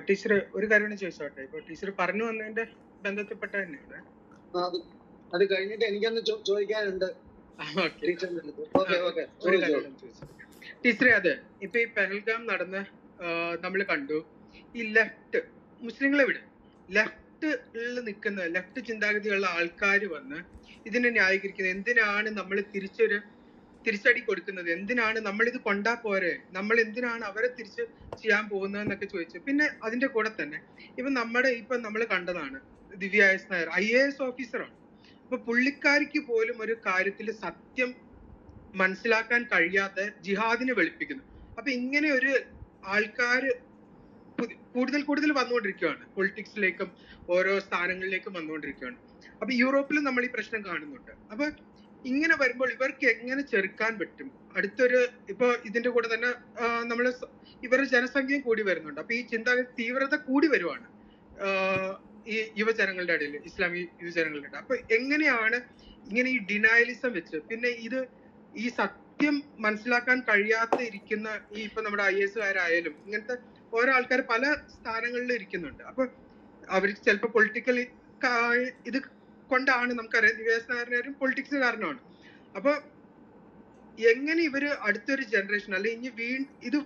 ടീച്ചർ ഒരു കാര്യം ചോദിച്ചോട്ടെ. ഇപ്പൊ ടീച്ചർ പറഞ്ഞു വന്നതിന്റെ ബന്ധത്തിൽപ്പെട്ട തന്നെയാണ്. അത് കഴിഞ്ഞിട്ട് എനിക്കൊന്ന് ചോദിക്കാനുണ്ട് ടീച്ചറെ. അത് ഇപ്പൊ ഈ പെഹൽഗാം നടന്ന നമ്മൾ കണ്ടു. ഈ ലെഫ്റ്റ് മുസ്ലിങ്ങളെ വിട്, ലെഫ്റ്റിൽ നിൽക്കുന്ന ലെഫ്റ്റ് ചിന്താഗതിയുള്ള ആൾക്കാർ വന്ന് ഇതിനെ ന്യായീകരിക്കുന്നത്. എന്തിനാണ് നമ്മൾ തിരിച്ചടി കൊടുക്കുന്നത്? എന്തിനാണ് നമ്മളിത് കൊണ്ടാ പോരെ? നമ്മൾ എന്തിനാണ് അവരെ തിരിച്ച് ചെയ്യാൻ പോകുന്നതെന്നൊക്കെ ചോദിച്ചു. പിന്നെ അതിന്റെ കൂടെ തന്നെ ഇപ്പൊ നമ്മൾ കണ്ടതാണ് ദിവ്യ എസ് നായർ IAS ഓഫീസറാണ്. അപ്പൊ പുള്ളിക്കാരിക്ക് പോലും ഒരു കാര്യത്തിൽ സത്യം മനസ്സിലാക്കാൻ കഴിയാതെ ജിഹാദിനെ വെളുപ്പിക്കുന്നു. അപ്പൊ ഇങ്ങനെ ഒരു ആൾക്കാര് കൂടുതൽ വന്നുകൊണ്ടിരിക്കുകയാണ്. പൊളിറ്റിക്സിലേക്കും ഓരോ സ്ഥാനങ്ങളിലേക്കും വന്നുകൊണ്ടിരിക്കുകയാണ്. അപ്പൊ യൂറോപ്പിലും നമ്മൾ ഈ പ്രശ്നം കാണുന്നുണ്ട്. അപ്പൊ ഇങ്ങനെ വരുമ്പോൾ ഇവർക്ക് എങ്ങനെ ചെറുക്കാൻ പറ്റും? ഇപ്പൊ ഇതിന്റെ കൂടെ തന്നെ ഇവരുടെ ജനസംഖ്യയും കൂടി വരുന്നുണ്ട്. അപ്പൊ ഈ ചിന്താഗതി തീവ്രത കൂടി വരുവാണ് ഈ യുവജനങ്ങളുടെ ഇടയിൽ, ഇസ്ലാമിക യുവജനങ്ങളുടെ ഇടയിൽ. അപ്പൊ എങ്ങനെയാണ് ഇങ്ങനെ ഈ ഡിനയലിസം വെച്ച്, പിന്നെ ഈ സത്യം മനസ്സിലാക്കാൻ കഴിയാത്ത ഇരിക്കുന്ന ഇപ്പൊ നമ്മുടെ IAS-കാരായാലും ഇങ്ങനത്തെ ഓരോ ആൾക്കാർ പല സ്ഥാനങ്ങളിൽ ഇരിക്കുന്നുണ്ട്. അപ്പൊ അവർക്ക് ചിലപ്പോൾ പൊളിറ്റിക്കൽ ഇത് കൊണ്ടാണ്, നമുക്കറിയാം ദിവ്യാസ് നായരും പൊളിറ്റിക്സ് കാരണമാണ്. അപ്പൊ എങ്ങനെ ഇവര് അടുത്തൊരു ജനറേഷൻ അല്ലെ ഇനി ഇത്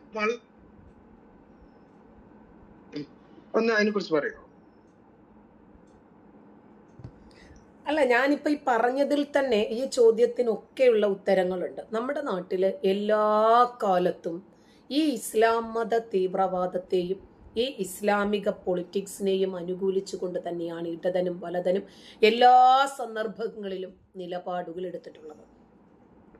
ഒന്ന് അതിനെ കുറിച്ച് പറയുമോ? അല്ല, ഞാനിപ്പോൾ ഈ പറഞ്ഞതിൽ തന്നെ ഈ ചോദ്യത്തിനൊക്കെയുള്ള ഉത്തരങ്ങളുണ്ട്. നമ്മുടെ നാട്ടിൽ എല്ലാ കാലത്തും ഈ ഇസ്ലാം മത തീവ്രവാദത്തെയും ഈ ഇസ്ലാമിക പൊളിറ്റിക്സിനെയും അനുകൂലിച്ചുകൊണ്ട് തന്നെയാണ് ഇടതനും വലതനും എല്ലാ സന്ദർഭങ്ങളിലും നിലപാടുകൾ എടുത്തിട്ടുള്ളത്.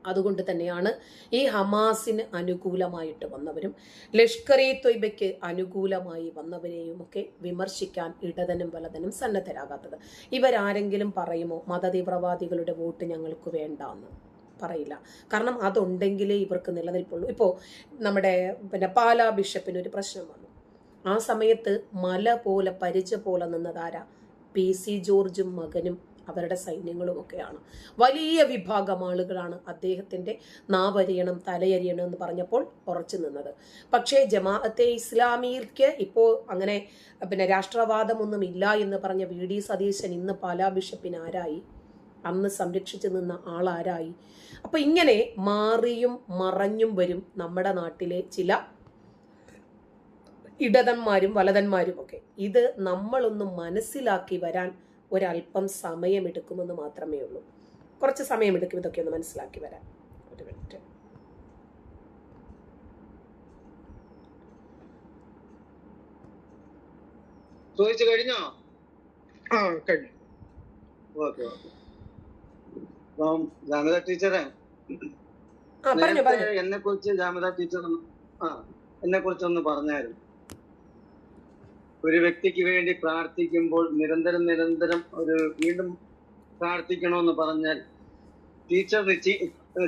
അതുകൊണ്ട് തന്നെയാണ് ഈ ഹമാസിന് അനുകൂലമായിട്ട് വന്നവരും ലഷ്കർ-ഇ തൊയ്ബയ്ക്ക് അനുകൂലമായി വന്നവരെയും ഒക്കെ വിമർശിക്കാൻ ഇടതനും വലതനും സന്നദ്ധരാകാത്തത്. ഇവരാരെങ്കിലും പറയുമോ മതതീവ്രവാദികളുടെ വോട്ട് ഞങ്ങൾക്ക് വേണ്ടാന്ന്? പറയില്ല. കാരണം അതുണ്ടെങ്കിലേ ഇവർക്ക് നിലനിൽപ്പുള്ളൂ. ഇപ്പോൾ നമ്മുടെ പാലാ ബിഷപ്പിന് ഒരു പ്രശ്നം വന്നു. ആ സമയത്ത് മല പോലെ പരിച പോലെ നിന്നതാരാ? PC ജോർജും മകനും അവരുടെ സൈന്യങ്ങളും ഒക്കെയാണ്. വലിയ വിഭാഗം ആളുകളാണ് അദ്ദേഹത്തിൻ്റെ നാവരിയണം തലയരിയണം എന്ന് പറഞ്ഞപ്പോൾ ഉറച്ചു നിന്നത്. പക്ഷേ ജമാഅത്തെ ഇസ്ലാമിക്ക് ഇപ്പോൾ അങ്ങനെ രാഷ്ട്രവാദമൊന്നും ഇല്ല എന്ന് പറഞ്ഞ VD സതീശൻ ഇന്ന് പാലാ ബിഷപ്പിന് ആരായി? അന്ന് സംരക്ഷിച്ചു നിന്ന ആളാരായി? അപ്പൊ ഇങ്ങനെ മാറിയും മറഞ്ഞും വരും നമ്മുടെ നാട്ടിലെ ചില ഇടതന്മാരും വലതന്മാരും ഒക്കെ. ഇത് നമ്മളൊന്ന് മനസ്സിലാക്കി വരാൻ ഒരല്പം സമയമെടുക്കുമെന്ന് മാത്രമേ ഉള്ളൂ. കുറച്ച് സമയമെടുക്കും ഇതൊക്കെ ഒന്ന് മനസ്സിലാക്കി വരാൻ. ഒരു മിനിറ്റ്. ചോദിച്ചു കഴിഞ്ഞോ? കഴിഞ്ഞു. ഓക്കെ. അപ്പം ജാമിദ ടീച്ചറെ, എന്നെ കുറിച്ച് ജാമിദ ടീച്ചർ എന്നെ കുറിച്ചൊന്ന് പറഞ്ഞായിരുന്നു. ഒരു വ്യക്തിക്ക് വേണ്ടി പ്രാർത്ഥിക്കുമ്പോൾ നിരന്തരം ഒരു വീണ്ടും പ്രാർത്ഥിക്കണമെന്ന് പറഞ്ഞാൽ ടീച്ചർ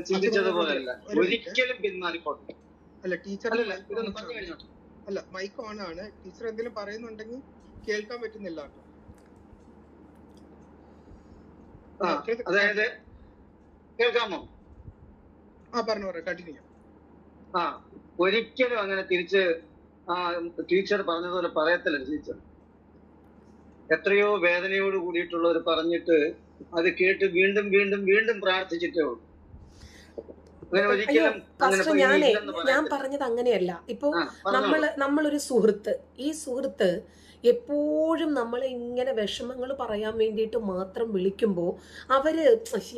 ചിന്തിച്ചതുപോലെയല്ല, ഒരിക്കലും പിന്മാറിക്കോട്ടെ. അല്ല ടീച്ചർ ഇതൊന്ന് പറഞ്ഞു കഴിഞ്ഞോ? അല്ല മൈക്ക് ഓൺ ആണ്. ടീച്ചർ എന്തെങ്കിലും പറയുന്നുണ്ടെങ്കിൽ കേൾക്കാൻ പറ്റുന്നില്ല. അതായത് കേൾക്കാമോ? പറഞ്ഞു കണ്ടിന്യൂ. ഒരിക്കലും അങ്ങനെ തിരിച്ച് ടീച്ചർ പറഞ്ഞതുപോലെ പറയത്തില്ല. ടീച്ചർ എത്രയോ വേദനയോട് കൂടിയിട്ടുള്ളവർ പറഞ്ഞിട്ട് അത് കേട്ട് വീണ്ടും വീണ്ടും വീണ്ടും പ്രാർത്ഥിച്ചിട്ടേ ഉള്ളൂ. ഞാൻ പറഞ്ഞത് അങ്ങനെയല്ല. ഇപ്പൊ നമ്മളൊരു സുഹൃത്ത്, ഈ സുഹൃത്ത് എപ്പോഴും നമ്മളെ ഇങ്ങനെ വിഷമങ്ങൾ പറയാൻ വേണ്ടിയിട്ട് മാത്രം വിളിക്കുമ്പോൾ അവര്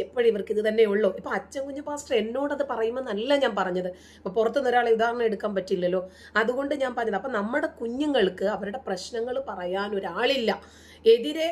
എപ്പോഴും ഇവർക്ക് ഇത് തന്നെ ഉള്ളൂ. ഇപ്പൊ അച്ഛൻ കുഞ്ഞു പാസ്റ്റർ എന്നോടത് പറയുമെന്നല്ല ഞാൻ പറഞ്ഞത്. ഇപ്പൊ പുറത്തുനിന്ന് ഒരാളെ ഉദാഹരണം എടുക്കാൻ പറ്റില്ലല്ലോ, അതുകൊണ്ട് ഞാൻ പറഞ്ഞത്. അപ്പൊ നമ്മുടെ കുഞ്ഞുങ്ങൾക്ക് അവരുടെ പ്രശ്നങ്ങൾ പറയാൻ ഒരാളില്ല. എതിരെ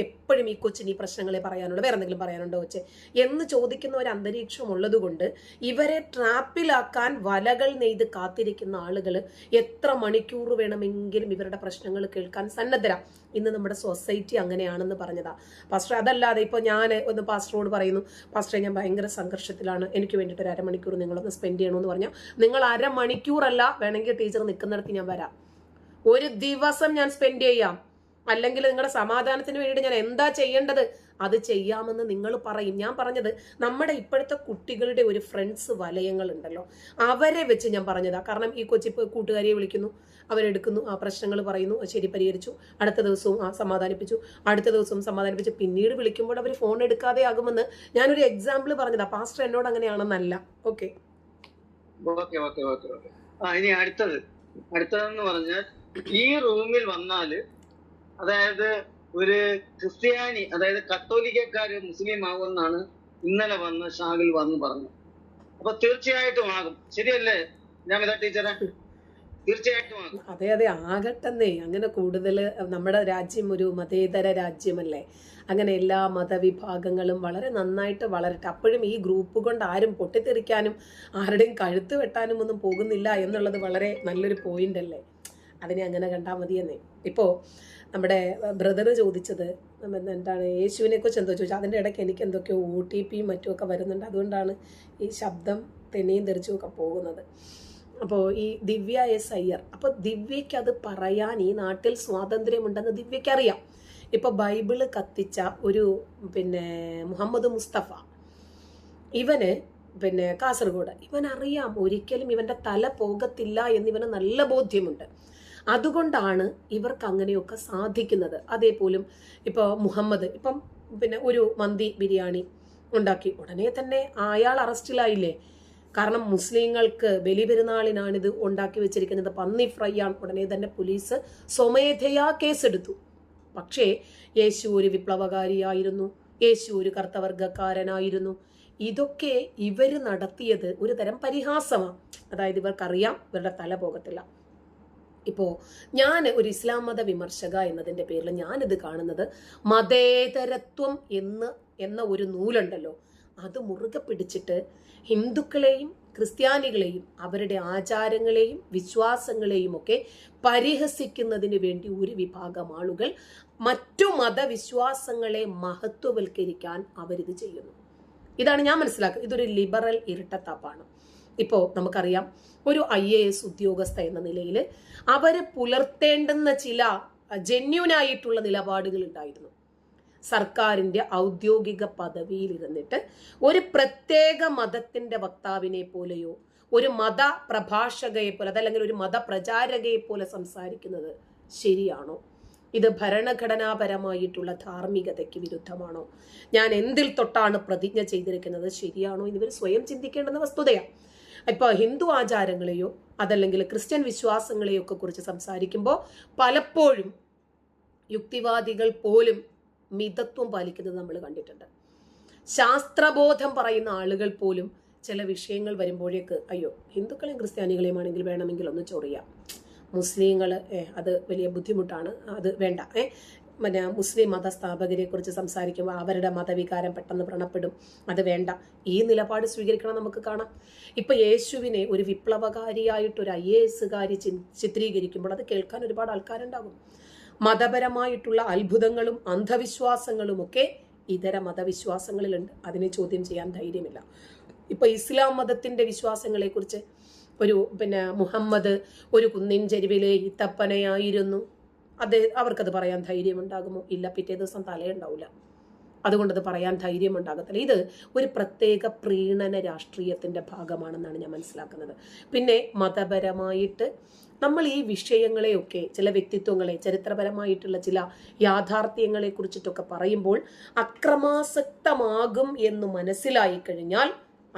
എപ്പോഴും ഈ കൊച്ചിന് ഈ പ്രശ്നങ്ങളെ പറയാനുള്ളൂ, വേറെ എന്തെങ്കിലും പറയാനുണ്ടോ കൊച്ചെ എന്ന് ചോദിക്കുന്ന ഒരു അന്തരീക്ഷം ഉള്ളത് കൊണ്ട് ഇവരെ ട്രാപ്പിലാക്കാൻ വലകൾ നെയ്ത് കാത്തിരിക്കുന്ന ആളുകൾ എത്ര മണിക്കൂർ വേണമെങ്കിലും ഇവരുടെ പ്രശ്നങ്ങൾ കേൾക്കാൻ സന്നദ്ധരാ. ഇന്ന് നമ്മുടെ സൊസൈറ്റി അങ്ങനെയാണെന്ന് പറഞ്ഞതാ പാസ്റ്റർ. അതല്ലാതെ ഇപ്പോൾ ഞാൻ ഒന്ന് പാസ്റ്ററോട് പറയുന്നു, പാസ്റ്ററെ ഞാൻ ഭയങ്കര സംഘർഷത്തിലാണ്, എനിക്ക് വേണ്ടിയിട്ട് ഒരു അരമണിക്കൂർ നിങ്ങളൊന്ന് സ്പെൻഡ് ചെയ്യണമെന്ന് പറഞ്ഞാൽ, നിങ്ങൾ അരമണിക്കൂറല്ല വേണമെങ്കിൽ ടീച്ചർ നിൽക്കുന്നിടത്ത് ഞാൻ വരാം, ഒരു ദിവസം ഞാൻ സ്പെൻഡ് ചെയ്യാം. അല്ലെങ്കിൽ നിങ്ങളുടെ സമാധാനത്തിന് വേണ്ടിയിട്ട് ഞാൻ എന്താ ചെയ്യേണ്ടത് അത് ചെയ്യാമെന്ന് നിങ്ങൾ പറയും. ഞാൻ പറഞ്ഞത് നമ്മുടെ ഇപ്പോഴത്തെ കുട്ടികളുടെ ഒരു ഫ്രണ്ട്സ് വലയങ്ങളുണ്ടല്ലോ, അവരെ വെച്ച് ഞാൻ പറഞ്ഞതാ. കാരണം ഈ കൊച്ചി കൂട്ടുകാരിയെ വിളിക്കുന്നു, അവരെടുക്കുന്നു, ആ പ്രശ്നങ്ങൾ പറയുന്നു, ശരി പരിഹരിച്ചു, അടുത്ത ദിവസവും സമാധാനിപ്പിച്ചു, അടുത്ത ദിവസവും സമാധാനിപ്പിച്ചു, പിന്നീട് വിളിക്കുമ്പോൾ അവർ ഫോൺ എടുക്കാതെ ആകുമെന്ന് ഞാനൊരു എക്സാമ്പിൾ പറഞ്ഞതാ. പാസ്റ്റർ എന്നോട് അങ്ങനെയാണെന്നല്ല. ഓക്കെ. ഇനി അടുത്തതെന്ന് പറഞ്ഞാൽ ഈ റൂമിൽ വന്നാല്, അതായത് ഒരു ക്രിസ്ത്യാനി, അതായത് കത്തോലിക്കക്കാര് മുസ്ലിം ആകുമെന്നാണ് ഇന്നലെ വന്ന് ഷാഹിൽ വന്ന് പറഞ്ഞു. അപ്പൊ തീർച്ചയായിട്ടും ആകും. ശരിയല്ലേ ജാമിദ ടീച്ചറെ? തീർച്ചയായിട്ടും ആകും. അതെ ആകട്ടെന്നേ. അങ്ങനെ കൂടുതൽ നമ്മുടെ രാജ്യം ഒരു മതേതര രാജ്യമല്ലേ, അങ്ങനെ എല്ലാ മതവിഭാഗങ്ങളും വളരെ നന്നായിട്ട് വളരട്ടെ. അപ്പോഴും ഈ ഗ്രൂപ്പ് കൊണ്ട് ആരും പൊട്ടിത്തെറിക്കാനും ആരുടെയും കഴുത്ത് വെട്ടാനും ഒന്നും പോകുന്നില്ല എന്നുള്ളത് വളരെ നല്ലൊരു പോയിന്റ് അല്ലേ. അതിനെ അങ്ങനെ കണ്ടാൽ മതിയെന്നേ. ഇപ്പോൾ നമ്മുടെ ചോദിച്ചത് എന്താണ്, യേശുവിനെ കുറിച്ച് എന്തോ ചോദിച്ചു. അതിൻ്റെ ഇടയ്ക്ക് എനിക്ക് എന്തൊക്കെയോ OTP മറ്റുമൊക്കെ വരുന്നുണ്ട്, അതുകൊണ്ടാണ് ഈ ശബ്ദം തെന്നിയും തെറിച്ചുമൊക്കെ പോകുന്നത്. അപ്പോൾ ഈ ദിവ്യ S. അയ്യർ, അപ്പോൾ ദിവ്യയ്ക്ക് അത് പറയാൻ ഈ നാട്ടിൽ സ്വാതന്ത്ര്യമുണ്ടെന്ന് ദിവ്യയ്ക്ക് അറിയാം. ഇപ്പോൾ ബൈബിള് കത്തിച്ച ഒരു മുഹമ്മദ് മുസ്തഫ, ഇവന് കാസർഗോഡ്, ഇവനറിയാം ഒരിക്കലും ഇവൻ്റെ തല പോകത്തില്ല എന്ന് ഇവന് നല്ല ബോധ്യമുണ്ട്. അതുകൊണ്ടാണ് ഇവർക്ക് അങ്ങനെയൊക്കെ സാധിക്കുന്നത്. അതേപോലും ഇപ്പോൾ മുഹമ്മദ് ഇപ്പം ഒരു മന്തി ബിരിയാണി ഉണ്ടാക്കി, ഉടനെ തന്നെ അയാൾ അറസ്റ്റിലായില്ലേ. കാരണം മുസ്ലിങ്ങൾക്ക് ബലിപെരുന്നാളിനാണിത് ഉണ്ടാക്കി വെച്ചിരിക്കുന്നത്, പന്നി ഫ്രൈ ആണ്. ഉടനെ തന്നെ പോലീസ് സ്വമേധയാ കേസെടുത്തു. പക്ഷേ യേശു ഒരു വിപ്ലവകാരിയായിരുന്നു, യേശു ഒരു കർത്തവർഗക്കാരനായിരുന്നു. ഇതൊക്കെ ഇവർ നടത്തിയത് ഒരു തരം പരിഹാസമാണ്. അതായത് ഇവർക്കറിയാം ഇവരുടെ തല പോകത്തില്ല. ഇപ്പോൾ ഞാൻ ഒരു ഇസ്ലാം മത വിമർശക എന്നതിൻ്റെ പേരിൽ ഞാനിത് കാണുന്നത് മതേതരത്വം എന്ന ഒരു നൂലുണ്ടല്ലോ, അത് മുറുകെ പിടിച്ചിട്ട് ഹിന്ദുക്കളെയും ക്രിസ്ത്യാനികളെയും അവരുടെ ആചാരങ്ങളെയും വിശ്വാസങ്ങളെയും ഒക്കെ പരിഹസിക്കുന്നതിന് വേണ്ടി ഒരു വിഭാഗം ആളുകൾ മറ്റു മതവിശ്വാസങ്ങളെ മഹത്വവൽക്കരിക്കാൻ അവരിത് ചെയ്യുന്നു. ഇതാണ് ഞാൻ മനസ്സിലാക്കുന്നത്. ഇതൊരു ലിബറൽ ഇരട്ടത്താപ്പാണ്. ഇപ്പോൾ നമുക്കറിയാം, ഒരു IAS ഉദ്യോഗസ്ഥ എന്ന നിലയിൽ അവർ പുലർത്തേണ്ടുന്ന ചില ജെന്യൂനായിട്ടുള്ള നിലപാടുകൾ ഉണ്ടായിരുന്നു. സർക്കാരിൻ്റെ ഔദ്യോഗിക പദവിയിലിരുന്നിട്ട് ഒരു പ്രത്യേക മതത്തിൻ്റെ വക്താവിനെ പോലെയോ ഒരു മത പ്രഭാഷകയെ പോലെ അതല്ലെങ്കിൽ ഒരു മതപ്രചാരകയെ പോലെ സംസാരിക്കുന്നത് ശരിയാണോ? ഇത് ഭരണഘടനാപരമായിട്ടുള്ള ധാർമ്മികതയ്ക്ക് വിരുദ്ധമാണോ? ഞാൻ എന്തിൽ തൊട്ടാണ് പ്രതിജ്ഞ ചെയ്തിരിക്കുന്നത് ശരിയാണോ എന്നിവർ സ്വയം ചിന്തിക്കേണ്ടുന്ന വസ്തുതയാണ്. ഇപ്പോൾ ഹിന്ദു ആചാരങ്ങളെയോ അതല്ലെങ്കിൽ ക്രിസ്ത്യൻ വിശ്വാസങ്ങളെയോ ഒക്കെ കുറിച്ച് സംസാരിക്കുമ്പോൾ പലപ്പോഴും യുക്തിവാദികൾ പോലും മിതത്വം പാലിക്കുന്നത് നമ്മൾ കണ്ടിട്ടുണ്ട്. ശാസ്ത്രബോധം പറയുന്ന ആളുകൾ പോലും ചില വിഷയങ്ങൾ വരുമ്പോഴേക്ക് അയ്യോ ഹിന്ദുക്കളെയും ക്രിസ്ത്യാനികളെയും ആണെങ്കിൽ വേണമെങ്കിൽ ഒന്ന് ചൊറിയാം, മുസ്ലിങ്ങൾ അത് വലിയ ബുദ്ധിമുട്ടാണ്, അത് വേണ്ട, പിന്നെ മുസ്ലിം മതസ്ഥാപകരെ കുറിച്ച് സംസാരിക്കുമ്പോൾ അവരുടെ മതവികാരം പെട്ടെന്ന് വ്രണപ്പെടും, അത് വേണ്ട, ഈ നിലപാട് സ്വീകരിക്കണം നമുക്ക് കാണാം. ഇപ്പൊ യേശുവിനെ ഒരു വിപ്ലവകാരിയായിട്ടൊരു IASകാരി ചിത്രീകരിക്കുമ്പോൾ അത് കേൾക്കാൻ ഒരുപാട് ആൾക്കാരുണ്ടാകും. മതപരമായിട്ടുള്ള അത്ഭുതങ്ങളും അന്ധവിശ്വാസങ്ങളുമൊക്കെ ഇതര മതവിശ്വാസങ്ങളിലുണ്ട്. അതിനെ ചോദ്യം ചെയ്യാൻ ധൈര്യമില്ല. ഇപ്പൊ ഇസ്ലാം മതത്തിന്റെ വിശ്വാസങ്ങളെ കുറിച്ച് മുഹമ്മദ് ഒരു കുന്നിൻ ചെരുവിലെ ഈത്തപ്പനയായിരുന്നു, അവർക്കത് പറയാൻ ധൈര്യമുണ്ടാകുമോ? ഇല്ല, പിറ്റേ ദിവസം തലയുണ്ടാവില്ല, അതുകൊണ്ടത് പറയാൻ ധൈര്യമുണ്ടാകത്തില്ല. ഇത് ഒരു പ്രത്യേക പ്രീണന രാഷ്ട്രീയത്തിന്റെ ഭാഗമാണെന്നാണ് ഞാൻ മനസ്സിലാക്കുന്നത്. പിന്നെ മതപരമായിട്ട് നമ്മൾ ഈ വിഷയങ്ങളെയൊക്കെ, ചില വ്യക്തിത്വങ്ങളെ, ചരിത്രപരമായിട്ടുള്ള ചില യാഥാർത്ഥ്യങ്ങളെ കുറിച്ചിട്ടൊക്കെ പറയുമ്പോൾ അക്രമാസക്തമാകും എന്ന് മനസ്സിലായി കഴിഞ്ഞാൽ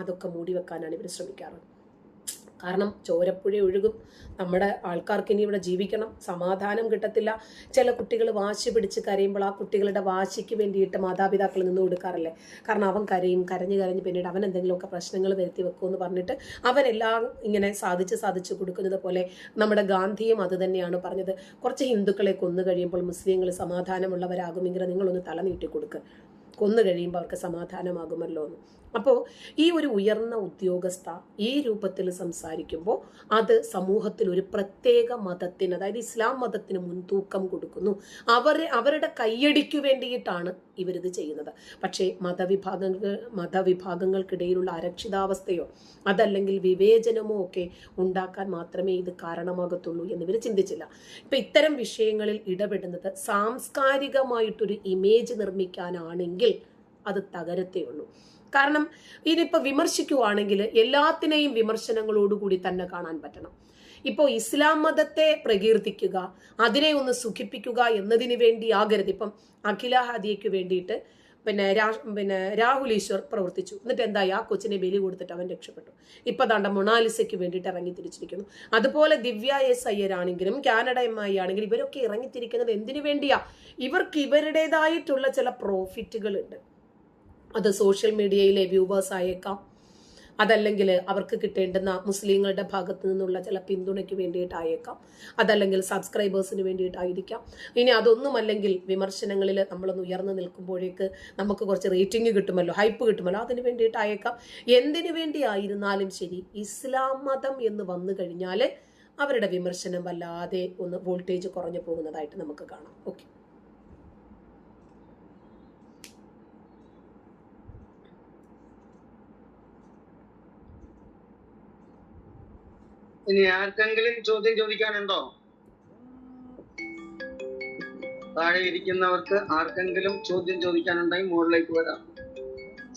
അതൊക്കെ മൂടിവെക്കാനാണ് ഇവർ ശ്രമിക്കാറ്. കാരണം ചോരപ്പുഴ ഒഴുകും, നമ്മുടെ ആൾക്കാർക്ക് ഇനി ഇവിടെ ജീവിക്കണം, സമാധാനം കിട്ടത്തില്ല. ചില കുട്ടികൾ വാശി പിടിച്ച് കരയുമ്പോൾ ആ കുട്ടികളുടെ വാശിക്ക് വേണ്ടിയിട്ട് മാതാപിതാക്കൾ നിന്ന് കൊടുക്കാറില്ലേ? കാരണം അവൻ കരയും, കരഞ്ഞ് പിന്നീട് അവൻ എന്തെങ്കിലുമൊക്കെ പ്രശ്നങ്ങൾ വരുത്തി വെക്കുമെന്ന് പറഞ്ഞിട്ട് അവനെല്ലാം ഇങ്ങനെ സാധിച്ച് കൊടുക്കുന്നത് പോലെ നമ്മുടെ ഗാന്ധിയും അത് തന്നെയാണ് പറഞ്ഞത്. കുറച്ച് ഹിന്ദുക്കളെ കൊന്നു കഴിയുമ്പോൾ മുസ്ലിങ്ങൾ സമാധാനമുള്ളവരാകുമെങ്കിൽ നിങ്ങളൊന്ന് തല നീട്ടി കൊടുക്കുക, കൊന്നു കഴിയുമ്പോൾ അവർക്ക് സമാധാനമാകുമല്ലോ എന്ന്. അപ്പോൾ ഈ ഒരു ഉയർന്ന ഉദ്യോഗസ്ഥ ഈ രൂപത്തിൽ സംസാരിക്കുമ്പോൾ അത് സമൂഹത്തിൽ ഒരു പ്രത്യേക മതത്തിന്, അതായത് ഇസ്ലാം മതത്തിന് മുൻതൂക്കം കൊടുക്കുന്നു. അവരുടെ കയ്യടിക്ക് വേണ്ടിയിട്ടാണ് ഇവരിത് ചെയ്യുന്നത്. പക്ഷേ മതവിഭാഗങ്ങൾക്കിടയിലുള്ള അരക്ഷിതാവസ്ഥയോ അതല്ലെങ്കിൽ വിവേചനമോ ഒക്കെ ഉണ്ടാക്കാൻ മാത്രമേ ഇത് കാരണമാകത്തുള്ളൂ എന്നിവർ ചിന്തിച്ചില്ല. ഇപ്പം ഇത്തരം വിഷയങ്ങളിൽ ഇടപെടുന്നത് സാംസ്കാരികമായിട്ടൊരു ഇമേജ് നിർമ്മിക്കാനാണെങ്കിൽ അത് തകരത്തേ ഉള്ളൂ. കാരണം ഇതിപ്പോൾ വിമർശിക്കുവാണെങ്കിൽ എല്ലാത്തിനെയും വിമർശനങ്ങളോടുകൂടി തന്നെ കാണാൻ പറ്റണം. ഇപ്പോൾ ഇസ്ലാം മതത്തെ പ്രകീർത്തിക്കുക, അതിനെ ഒന്ന് സുഖിപ്പിക്കുക എന്നതിന് വേണ്ടിയാകരുത്. ഇപ്പം അഖില ഹാദിയയ്ക്ക് വേണ്ടിയിട്ട് രാഹുൽ ഈശ്വർ പ്രവർത്തിച്ചു, എന്നിട്ട് എന്തായി? ആ കൊച്ചിനെ ബലി കൊടുത്തിട്ട് അവൻ രക്ഷപ്പെട്ടു. ഇപ്പൊ ദാണ്ട മൊണാലിസയ്ക്ക് വേണ്ടിയിട്ട് ഇറങ്ങി തിരിച്ചിരിക്കുന്നു. അതുപോലെ ദിവ്യ എസ് അയ്യരാണെങ്കിലും കാനഡ MI ആണെങ്കിലും ഇവരൊക്കെ ഇറങ്ങിത്തിരിക്കുന്നത് എന്തിനു വേണ്ടിയാ? ഇവർക്ക് ഇവരുടേതായിട്ടുള്ള ചില പ്രോഫിറ്റുകൾ ഉണ്ട്. അത് സോഷ്യൽ മീഡിയയിലെ വ്യൂവേഴ്സ് ആയേക്കാം, അതല്ലെങ്കിൽ അവർക്ക് കിട്ടേണ്ടുന്ന മുസ്ലിങ്ങളുടെ ഭാഗത്തു നിന്നുള്ള ചില പിന്തുണയ്ക്ക് വേണ്ടിയിട്ടായേക്കാം, അതല്ലെങ്കിൽ സബ്സ്ക്രൈബേഴ്സിന് വേണ്ടിയിട്ടായിരിക്കാം. ഇനി അതൊന്നുമല്ലെങ്കിൽ വിമർശനങ്ങളിൽ നമ്മളൊന്ന് ഉയർന്നു നിൽക്കുമ്പോഴേക്ക് നമുക്ക് കുറച്ച് റേറ്റിംഗ് കിട്ടുമല്ലോ, ഹൈപ്പ് കിട്ടുമല്ലോ, അതിന് വേണ്ടിയിട്ടായേക്കാം. എന്തിനു വേണ്ടിയായിരുന്നാലും ശരി, ഇസ്ലാം മതം എന്ന് വന്നു കഴിഞ്ഞാൽ അവരുടെ വിമർശനം വല്ലാതെ ഒന്ന് വോൾട്ടേജ് കുറഞ്ഞു പോകുന്നതായിട്ട് നമുക്ക് കാണാം. ഓക്കെ, ഇനി ആർക്കെങ്കിലും ചോദ്യം ചോദിക്കാനുണ്ടോ? താഴെ ഇരിക്കുന്നവർക്ക് ആർക്കെങ്കിലും ചോദ്യം ചോദിക്കാനുണ്ടെങ്കിൽ മുകളിലേക്ക് വരാം.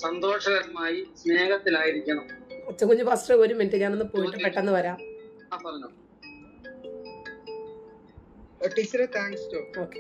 സന്തോഷകരമായി സ്നേഹത്തിലായിരിക്കണം. കുഞ്ഞു പാസ്റ്റർ, ഒരു മിനിറ്റ്, ഞാനൊന്ന് പോയിട്ട് പെട്ടെന്ന് വരാം. പറഞ്ഞോ ടീച്ചറെ, താങ്ക്സ്. ഓക്കെ.